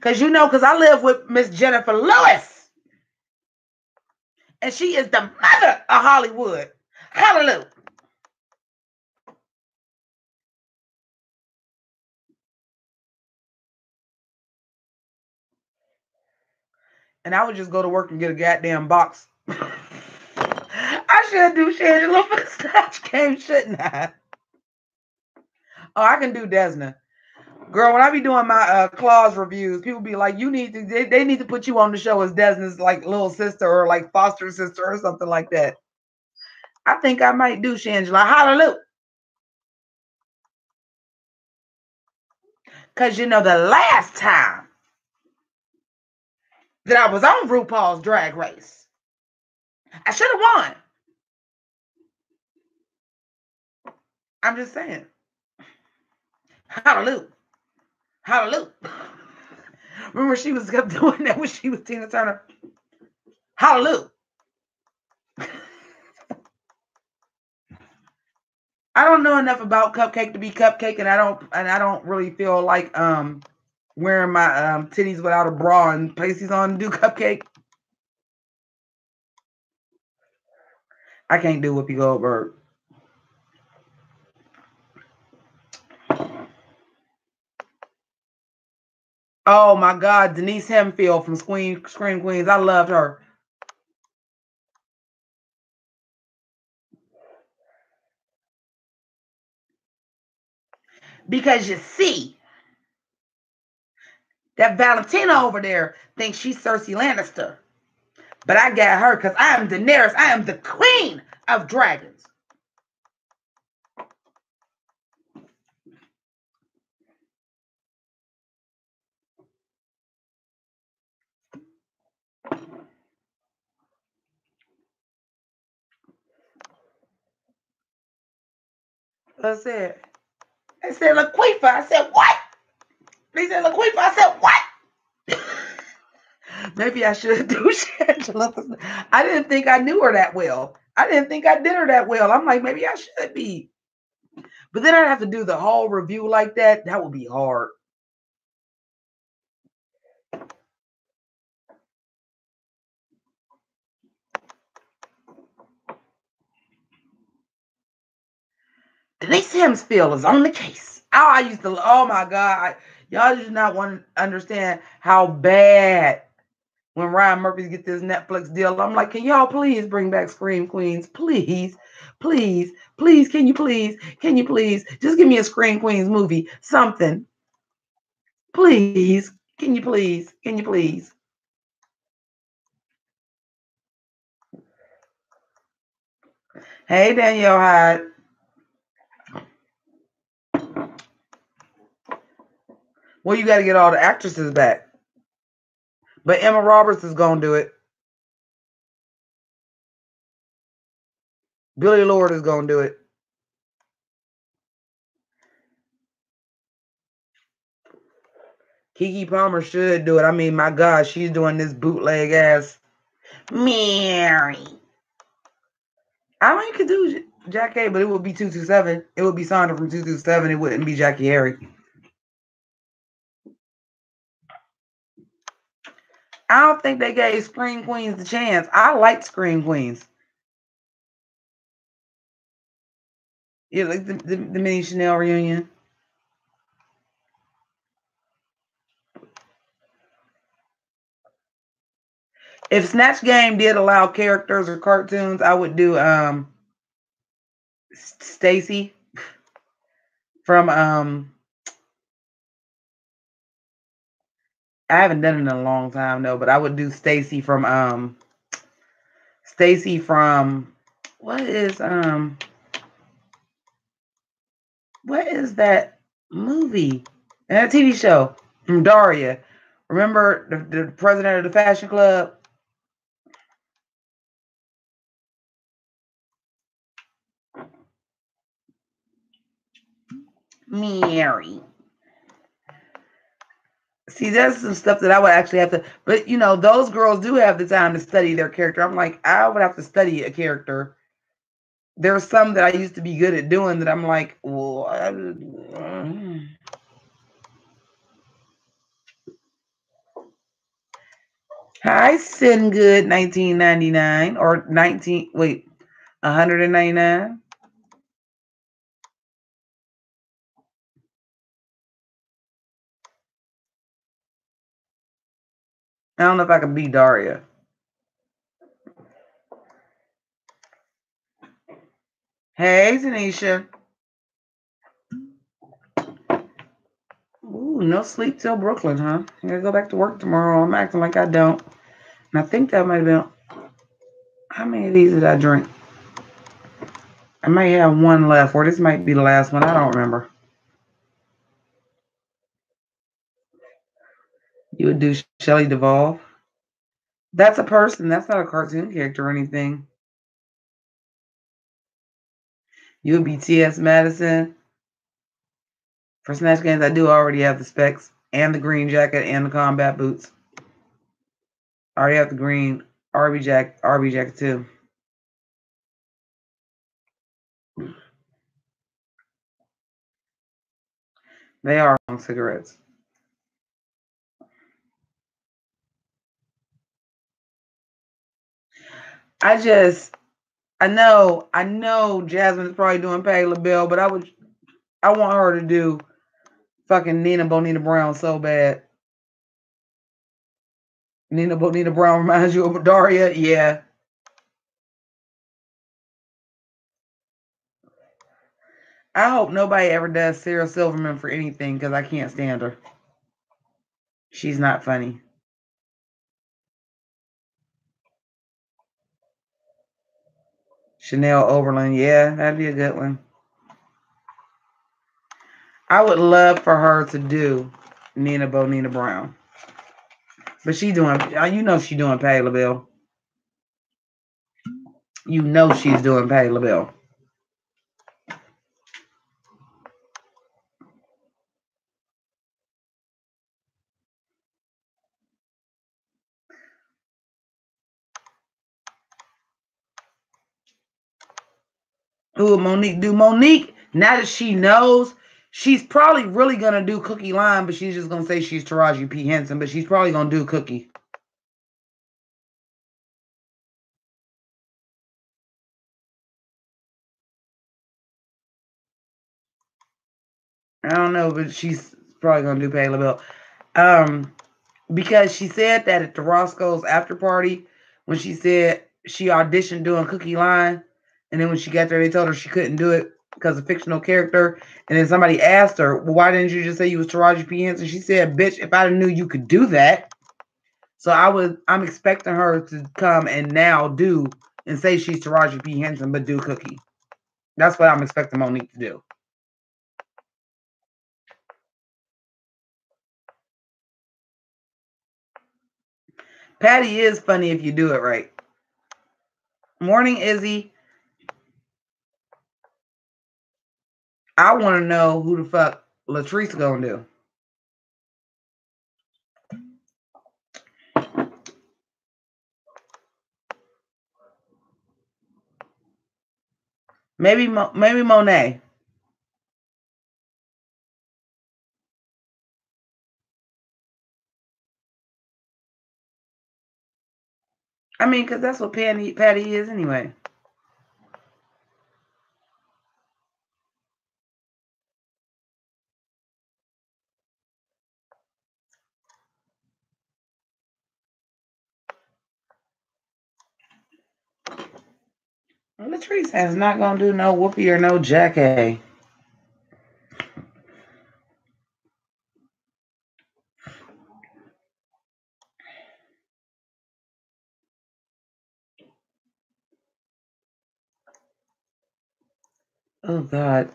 Because I live with Miss Jennifer Lewis. And she is the mother of Hollywood. Hallelujah. And I would just go to work and get a goddamn box. I should do Shangela for the Snatch Game, shouldn't I? Oh, I can do Desna. Girl, when I be doing my clause reviews, people be like, they need to put you on the show as Desna's like little sister or like foster sister or something like that. I think I might do Shangela. Hallelujah. Because the last time that I was on RuPaul's Drag Race, I should have won. I'm just saying. Hallelujah. Hallelujah. Remember she was kept doing that when she was Tina Turner? Hallelujah. I don't know enough about Cupcake to be Cupcake, and I don't really feel like wearing my titties without a bra and pasties on to do Cupcake. I can't do Whoopi Goldberg. Oh my God, Denise Hemphill from Scream Queens. I loved her. Because you see, that Valentina over there thinks she's Cersei Lannister. But I got her because I am Daenerys. I am the queen of dragons. That's it. They said Laquifa. I said, what? They said Laquifa. I said, what? Maybe I should do Shangela. I didn't think I knew her that well. I didn't think I did her that well. I'm like, maybe I should be. But then I'd have to do the whole review like that. That would be hard. Denise Hemphill is on the case. Oh my God. Y'all do not want to understand how bad when Ryan Murphy gets this Netflix deal. I'm like, can y'all please bring back Scream Queens? Please, please, please, can you please just give me a Scream Queens movie? Something. Please. Can you please? Can you please? Hey, Danielle Hyde. Well, you got to get all the actresses back. But Emma Roberts is going to do it. Billy Lord is going to do it. Keke Palmer should do it. I mean, my God, she's doing this bootleg ass Mary. I mean, you could do Jackie, but it would be 227. It would be Sandra from 227. It wouldn't be Jackie Harry. I don't think they gave Scream Queens the chance. I like Scream Queens. Yeah, like the mini Chanel reunion. If Snatch Game did allow characters or cartoons, I would do Stacy from I haven't done it in a long time though, but I would do Stacy from what is that movie and a TV show from Daria? Remember the president of the fashion club? Mary. See, that's some stuff that I would actually have to. But you know, those girls do have the time to study their character. I'm like, I would have to study a character. There's some that I used to be good at doing that I'm like, well, hi, Sin Good 1999 or 199. I don't know if I can beat Daria. Hey, Tanisha. Ooh, no sleep till Brooklyn, huh? I gotta go back to work tomorrow. I'm acting like I don't. And I think that might have been. How many of these did I drink? I might have one left, or this might be the last one. I don't remember. You would do Shelley Duvall. That's a person. That's not a cartoon character or anything. You would be T.S. Madison. For Snatch Games, I do already have the specs and the green jacket and the combat boots. I already have the green RB jacket too. They are long cigarettes. I know Jasmine's probably doing Patti LaBelle, but I want her to do fucking Nina Bonita Brown so bad. Nina Bonita Brown reminds you of Daria? Yeah. I hope nobody ever does Sarah Silverman for anything because I can't stand her. She's not funny. Chanel Oberlin, yeah, that'd be a good one. I would love for her to do Nina Bonita Brown. But she doing, you know she doing Patti LaBelle. You know she's doing Patti LaBelle. Who would Monique do? Monique, now that she knows, she's probably really going to do Cookie Line, but she's just going to say she's Taraji P. Henson, but she's probably going to do Cookie. I don't know, but she's probably going to do Patti LaBelle. Because she said that at the Roscoe's after party, when she said she auditioned doing Cookie Line, and then when she got there, they told her she couldn't do it because of fictional character. And then somebody asked her, well, why didn't you just say you was Taraji P. Henson? She said, bitch, if I knew you could do that. So I'm expecting her to come and now do and say she's Taraji P. Henson, but do Cookie. That's what I'm expecting Monique to do. Patty is funny if you do it right. Morning, Izzy. I want to know who the fuck Latrice gonna do. Maybe Monet. I mean, because that's what Patty is anyway. Latrice has not gonna do no Whoopi or no Jackie. Oh God.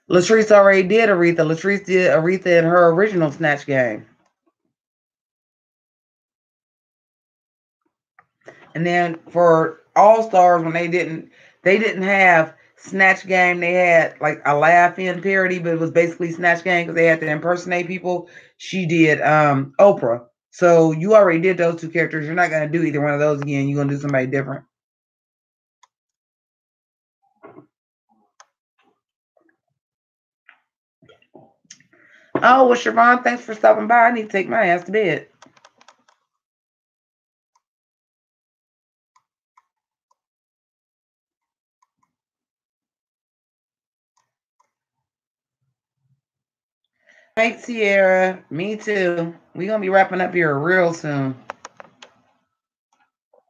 Latrice already did Aretha. Latrice did Aretha in her original Snatch Game. And then for All Stars, when they didn't have Snatch Game, they had like a laugh-in parody, but it was basically Snatch Game because they had to impersonate people. She did Oprah. So you already did those two characters. You're not gonna do either one of those again. You're gonna do somebody different. Oh, well, Siobhan, thanks for stopping by. I need to take my ass to bed. Thanks, Sierra. Me too. We're gonna be wrapping up here real soon.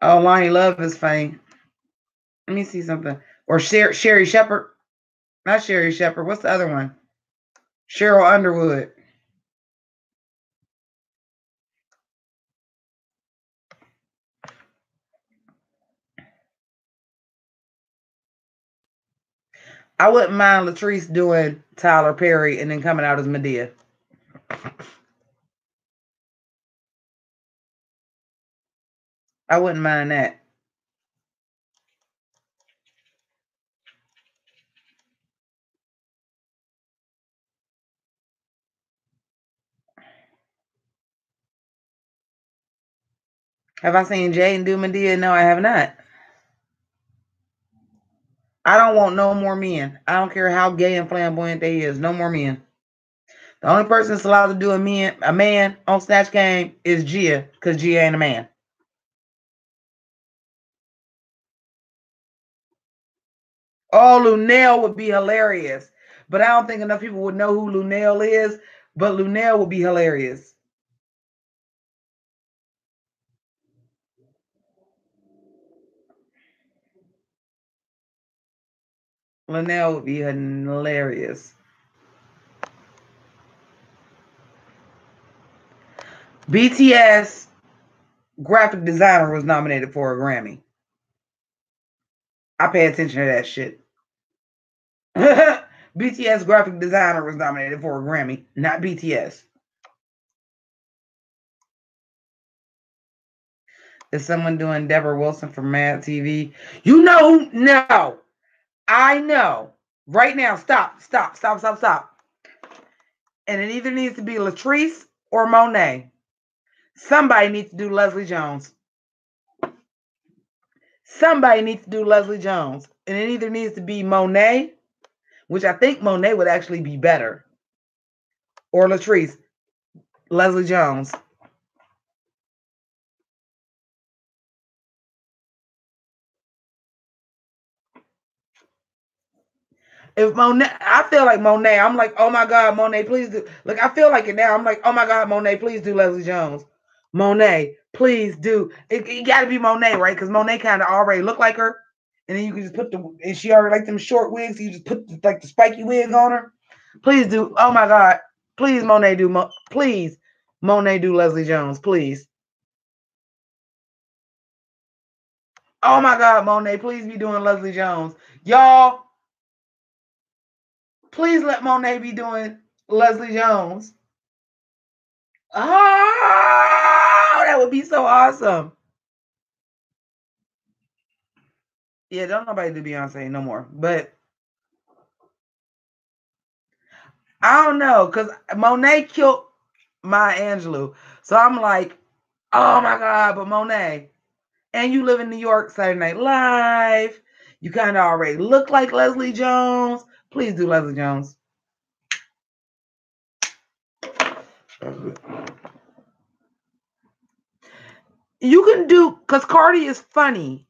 Oh, Lonnie Love is funny. Let me see something. Or Sherry Shepherd. Not Sherry Shepherd. What's the other one? Cheryl Underwood. I wouldn't mind Latrice doing Tyler Perry and then coming out as Medea. I wouldn't mind that. Have I seen Jaden do Medea? No, I have not. I don't want no more men. I don't care how gay and flamboyant they is. No more men. The only person that's allowed to do a man on Snatch Game is Gia, because Gia ain't a man. Oh, Lunel would be hilarious. But I don't think enough people would know who Lunel is. But Lunel would be hilarious. Lunel would be hilarious. BTS graphic designer was nominated for a Grammy. I pay attention to that shit. BTS graphic designer was nominated for a Grammy, not BTS. Is someone doing Deborah Wilson from Mad TV? You know who? No. I know. Right now, stop. And it either needs to be Latrice or Monet. Somebody needs to do Leslie Jones. Somebody needs to do Leslie Jones. And it either needs to be Monet, which I think Monet would actually be better, or Latrice. Leslie Jones. If Monet, I feel like Monet. I'm like, oh my God, Monet, please do. Like, I feel like it now. I'm like, oh my God, Monet, please do Leslie Jones. Monet, please do. It got to be Monet, right? Because Monet kind of already looked like her. And then you can just put and she already like them short wigs. So you just put like the spiky wig on her. Please do. Oh my God. Please, Monet, do. Please, Monet, do Leslie Jones. Please. Oh my God, Monet, please be doing Leslie Jones. Y'all, please let Monet be doing Leslie Jones. Oh, that would be so awesome. Yeah, don't nobody do Beyonce no more. But I don't know, because Monet killed Maya Angelou. So I'm like, oh my God, but Monet. And you live in New York, Saturday Night Live. You kind of already look like Leslie Jones. Please do Leslie Jones. You can do, because Cardi is funny.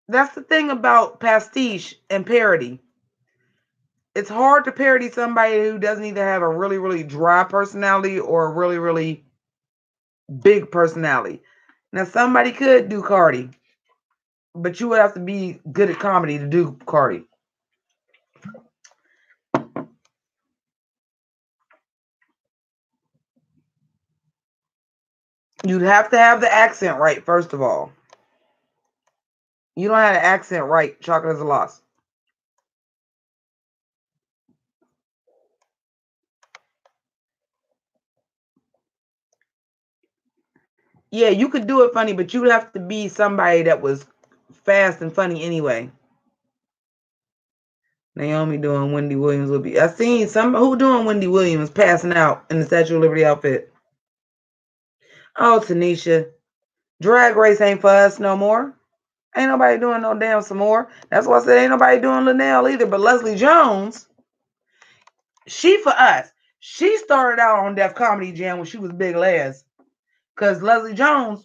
That's the thing about pastiche and parody. It's hard to parody somebody who doesn't either have a really, really dry personality or a really, really big personality. Now, somebody could do Cardi, but you would have to be good at comedy to do Cardi. You'd have to have the accent right, first of all. You don't have the accent right, chocolate is a loss. Yeah, you could do it funny, but you'd have to be somebody that was fast and funny anyway. Naomi doing Wendy Williams would be. I seen some who doing Wendy Williams passing out in the Statue of Liberty outfit. Oh, Tanisha. Drag race ain't for us no more. Ain't nobody doing no damn some more. That's why I said ain't nobody doing Linnell either. But Leslie Jones, she for us. She started out on Def Comedy Jam when she was Big Les. Because Leslie Jones,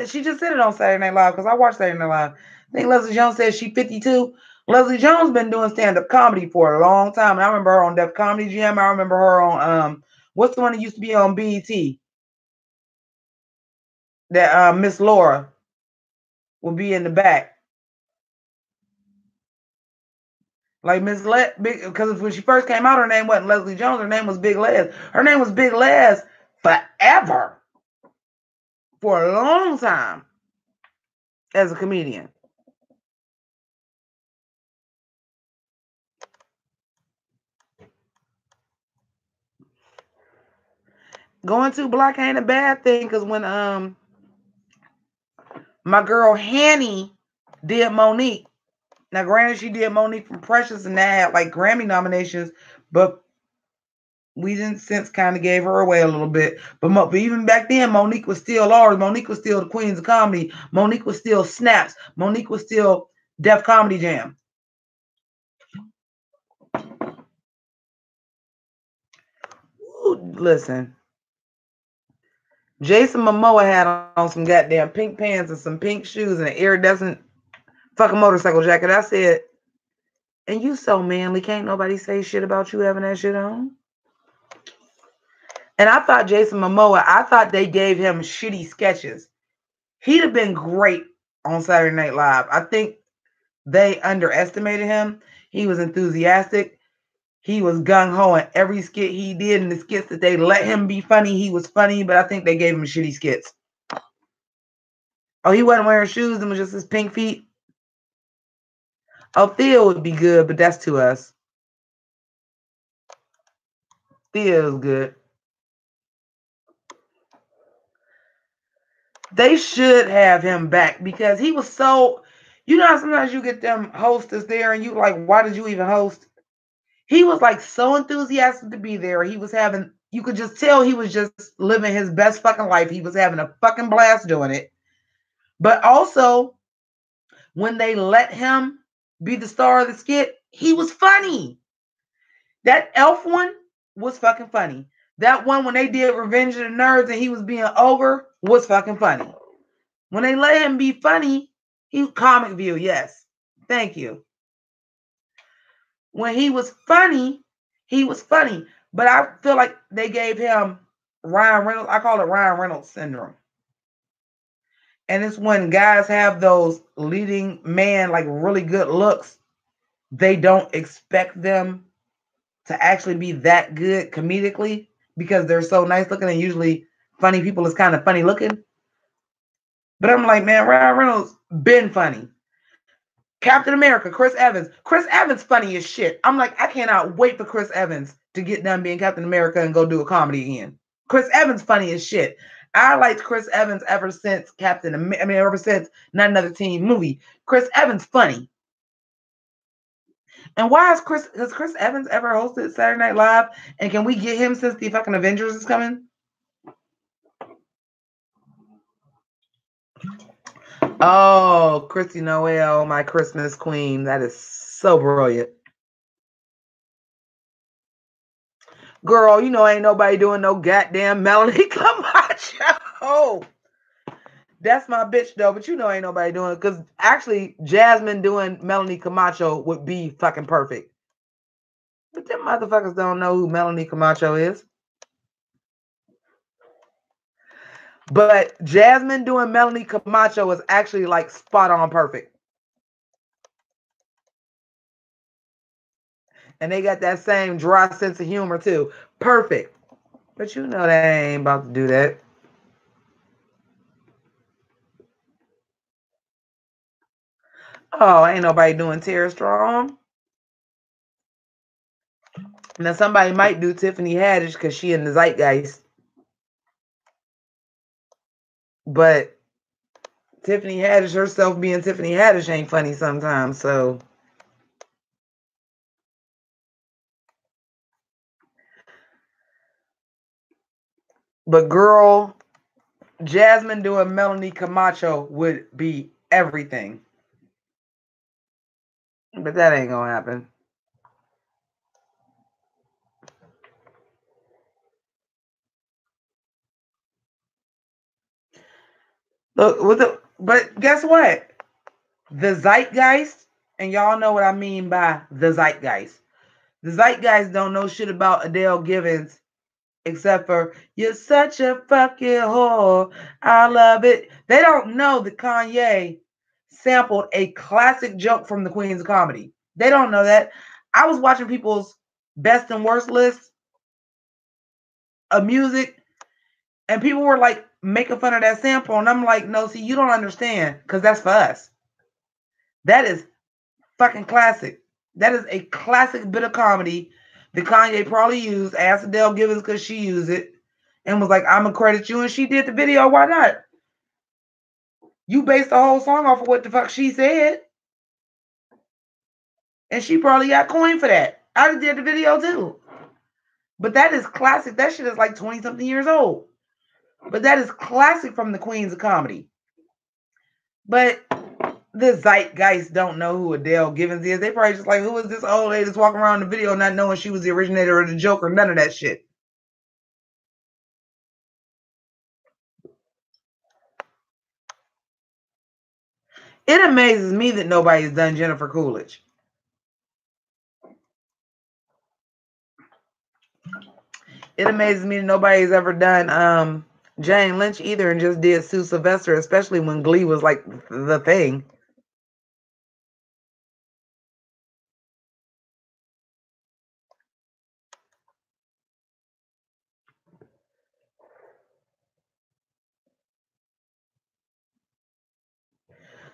she just said it on Saturday Night Live because I watched Saturday Night Live. I think Leslie Jones said she 52. Leslie Jones been doing stand-up comedy for a long time. And I remember her on Def Comedy Jam. I remember her on what's the one that used to be on BET? That Miss Laura would be in the back. Like Miss because when she first came out, her name wasn't Leslie Jones. Her name was Big Les. Her name was Big Les forever. For a long time as a comedian. Going too black ain't a bad thing because when my girl Hanny did Monique. Now, granted, she did Monique from Precious and that had like Grammy nominations, but we didn't since kind of gave her away a little bit. But even back then, Monique was still ours. Monique was still the Queens of Comedy. Monique was still Snaps. Monique was still Def Comedy Jam. Ooh, listen. Jason Momoa had on some goddamn pink pants and some pink shoes and an iridescent fucking motorcycle jacket. I said, and you so manly, can't nobody say shit about you having that shit on? And I thought Jason Momoa, I thought they gave him shitty sketches. He'd have been great on Saturday Night Live. I think they underestimated him. He was enthusiastic. He was gung-ho in every skit he did. In the skits that they let him be funny, he was funny, but I think they gave him shitty skits. Oh, he wasn't wearing shoes and was just his pink feet? Oh, Theo would be good, but that's to us. Theo's good. They should have him back because he was so, you know how sometimes you get them hostess there and you like, why did you even host? He was like so enthusiastic to be there. He was having, you could just tell he was just living his best fucking life. He was having a fucking blast doing it. But also, when they let him be the star of the skit, he was funny. That elf one was fucking funny. That one when they did Revenge of the Nerds and he was being ogre was fucking funny. When they let him be funny, he comic view, yes. Thank you. When he was funny, he was funny. But I feel like they gave him Ryan Reynolds. I call it Ryan Reynolds syndrome. And it's when guys have those leading man, like really good looks, they don't expect them to actually be that good comedically because they're so nice looking and usually funny people is kind of funny looking. But I'm like, man, Ryan Reynolds been funny. Captain America, Chris Evans. Chris Evans funny as shit. I'm like, I cannot wait for Chris Evans to get done being Captain America and go do a comedy again. Chris Evans funny as shit. I liked Chris Evans ever since ever since Not Another Teen Movie. Chris Evans funny. And why has Chris Evans ever hosted Saturday Night Live? And can we get him since the fucking Avengers is coming? Oh, Christy Noel, my Christmas queen. That is so brilliant. Girl, you know ain't nobody doing no goddamn Melanie Camacho. That's my bitch though, but you know ain't nobody doing it. Because actually, Jasmine doing Melanie Camacho would be fucking perfect. But them motherfuckers don't know who Melanie Camacho is. But Jasmine doing Melanie Camacho is actually like spot on perfect. And they got that same dry sense of humor too. Perfect. But you know they ain't about to do that. Oh, ain't nobody doing Tara Strong. Now somebody might do Tiffany Haddish because she in the zeitgeist. But Tiffany Haddish herself being Tiffany Haddish ain't funny sometimes, so. But girl, Jasmine doing Melanie Camacho would be everything. But that ain't gonna happen. Look, but guess what? The zeitgeist, and y'all know what I mean by the zeitgeist. The zeitgeist don't know shit about Adele Givens except for "You're such a fucking whore, I love it." They don't know that Kanye sampled a classic joke from the Queens of Comedy. They don't know that. I was watching people's best and worst lists of music, and people were like making fun of that sample, and I'm like, no, see, you don't understand, because that's for us. That is fucking classic. That is a classic bit of comedy that Kanye probably used, asked Adele Givens because she used it, and was like, I'm gonna credit you, and she did the video. Why not? You based the whole song off of what the fuck she said, and she probably got coin for that. I did the video too. But that is classic. That shit is like 20-something years old. But that is classic from the Queens of Comedy. But the zeitgeist don't know who Adele Givens is. They probably just like, who is this old lady that's walking around the video not knowing she was the originator of the joke or none of that shit. It amazes me that nobody's done Jennifer Coolidge. It amazes me that nobody's ever done Jane Lynch either, and just did Sue Sylvester, especially when Glee was like the thing.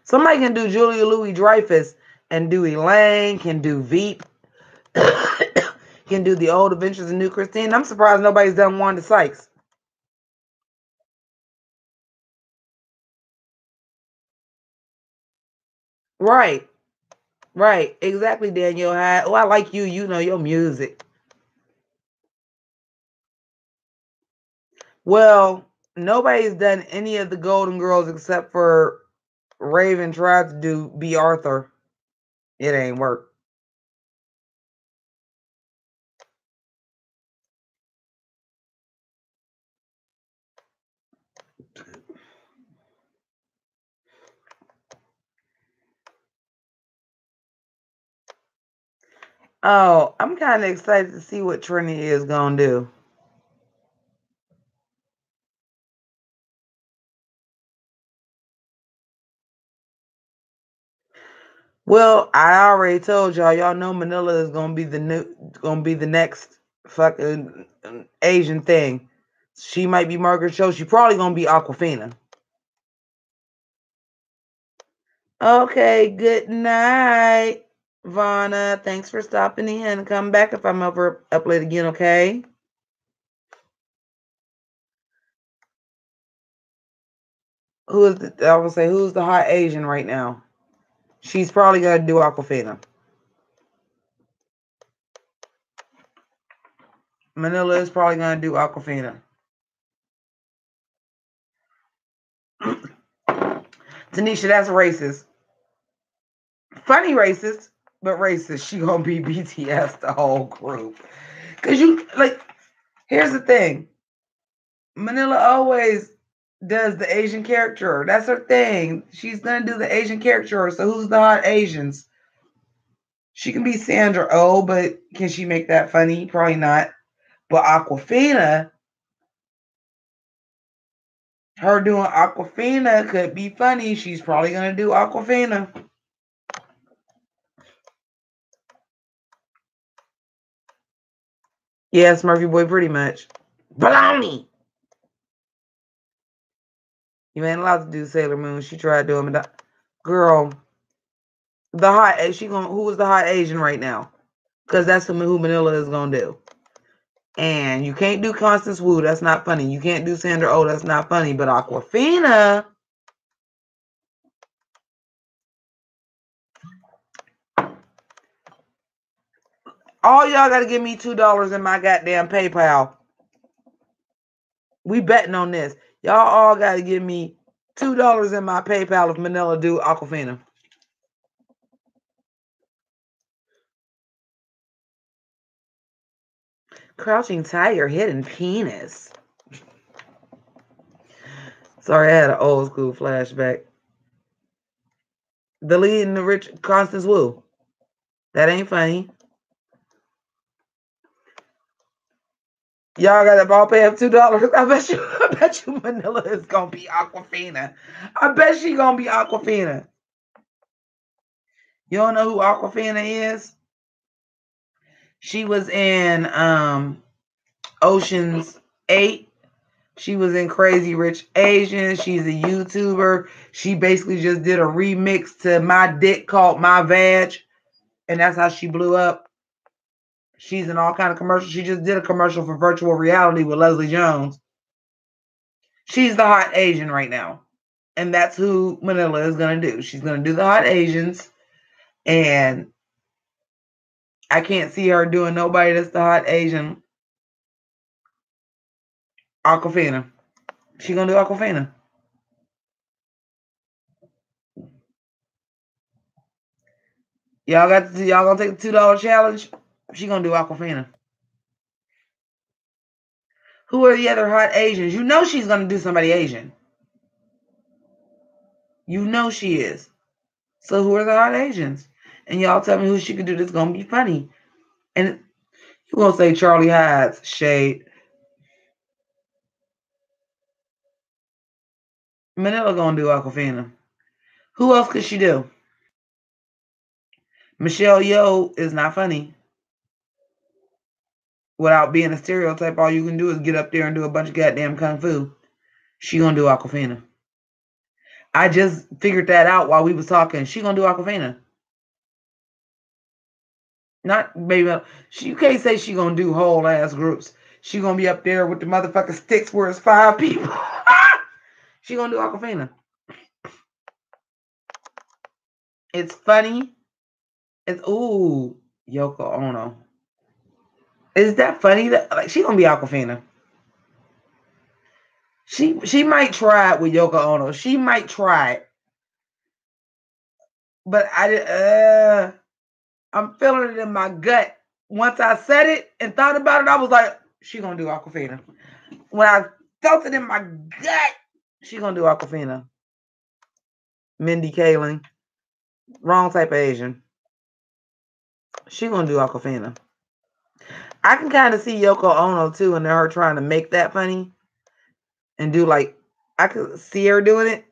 Somebody can do Julia Louis-Dreyfus and do Elaine, can do Veep, can do The Old Adventures of New Christine. I'm surprised nobody's done Wanda Sykes. Right. Right. Exactly, Daniel Hyde. Oh, I like you. You know your music. Well, nobody's done any of the Golden Girls except for Raven tried to do B. Arthur. It ain't work. Oh, I'm kind of excited to see what Trinity is going to do. Well, I already told y'all. Y'all know Manila is gonna be the next fucking Asian thing. She might be Margaret Cho. She probably gonna be Aquafina. Okay, good night, Vonna. Thanks for stopping in. Come back if I'm up late again, okay? I would say, who's the hot Asian right now? She's probably gonna do Aquafina. Manila is probably gonna do Aquafina. Tanisha, that's racist. Funny racist, but racist. She gonna be BTS the whole group. Cause you like, here's the thing. Manila always does the Asian character. That's her thing. She's gonna do the Asian character. So who's the hot Asians? She can be Sandra Oh, but can she make that funny? Probably not. But Aquafina, her doing Aquafina could be funny. She's probably gonna do Aquafina. Yes, Murphy Boy, pretty much. Baloney. You ain't allowed to do Sailor Moon. She tried doing it. Girl, the hot who is the hot Asian right now? Because that's who Manila is gonna do. And you can't do Constance Wu, that's not funny. You can't do Sandra Oh, that's not funny. But Aquafina, All y'all got to give me $2 in my goddamn PayPal. We betting on this. Y'all all got to give me $2 in my PayPal if Manila do Aquafina. Crouching Tiger, hidden penis. Sorry, I had an old school flashback. The lead in the rich Constance Wu. That ain't funny. Y'all got to ball pay up $2. I bet you Manila is gonna be Aquafina. I bet she gonna be Aquafina. You don't know who Aquafina is? She was in Ocean's 8. She was in Crazy Rich Asians. She's a YouTuber. She basically just did a remix to My Dick called My Vag. And that's how she blew up. She's in all kind of commercials. She just did a commercial for virtual reality with Leslie Jones. She's the hot Asian right now. And that's who Manila is going to do. She's going to do the hot Asians. And I can't see her doing nobody that's the hot Asian. Aquafina. She going to do Aquafina. Y'all gonna take the $2 challenge? She gonna do Aquafina. Who are the other hot Asians? You know she's gonna do somebody Asian. You know she is. So who are the hot Asians? And y'all tell me who she could do that's gonna be funny. And you gonna say Charlie Hyde's shade. Manila gonna do Aquafina. Who else could she do? Michelle Yeoh is not funny. Without being a stereotype, all you can do is get up there and do a bunch of goddamn kung fu. She gonna do Aquafina. I just figured that out while we was talking. She gonna do Aquafina. Not maybe you can't say she gonna do whole ass groups. She gonna be up there with the motherfucking sticks where it's 5 people. She gonna do Aquafina. It's funny. It's ooh, Yoko Ono. Is that funny? That like she gonna be Aquafina. She might try it with Yoko Ono. She might try it. But I'm feeling it in my gut. Once I said it and thought about it, I was like, she gonna do Aquafina. When I felt it in my gut, she gonna do Aquafina. Mindy Kaling. Wrong type of Asian. She gonna do Aquafina. I can kind of see Yoko Ono too, and her trying to make that funny and do like I could see her doing it.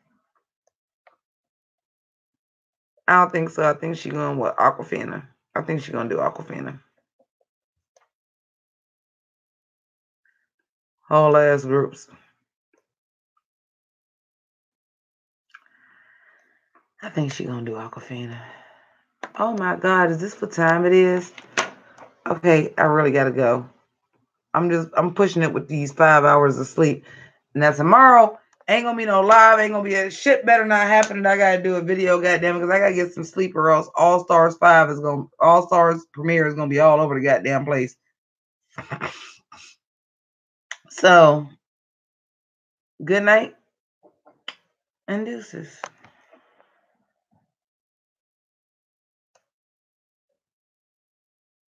I don't think so. I think she's going with Aquafina. I think she's gonna do Aquafina. Whole ass groups. I think she's gonna do Aquafina. Oh my God, is this what time it is? Okay, I really gotta go. I'm pushing it with these 5 hours of sleep. Now tomorrow ain't gonna be no live, ain't gonna be a shit better not happening. I gotta do a video, goddamn it, because I gotta get some sleep or else All Stars premiere is gonna be all over the goddamn place. So good night and deuces.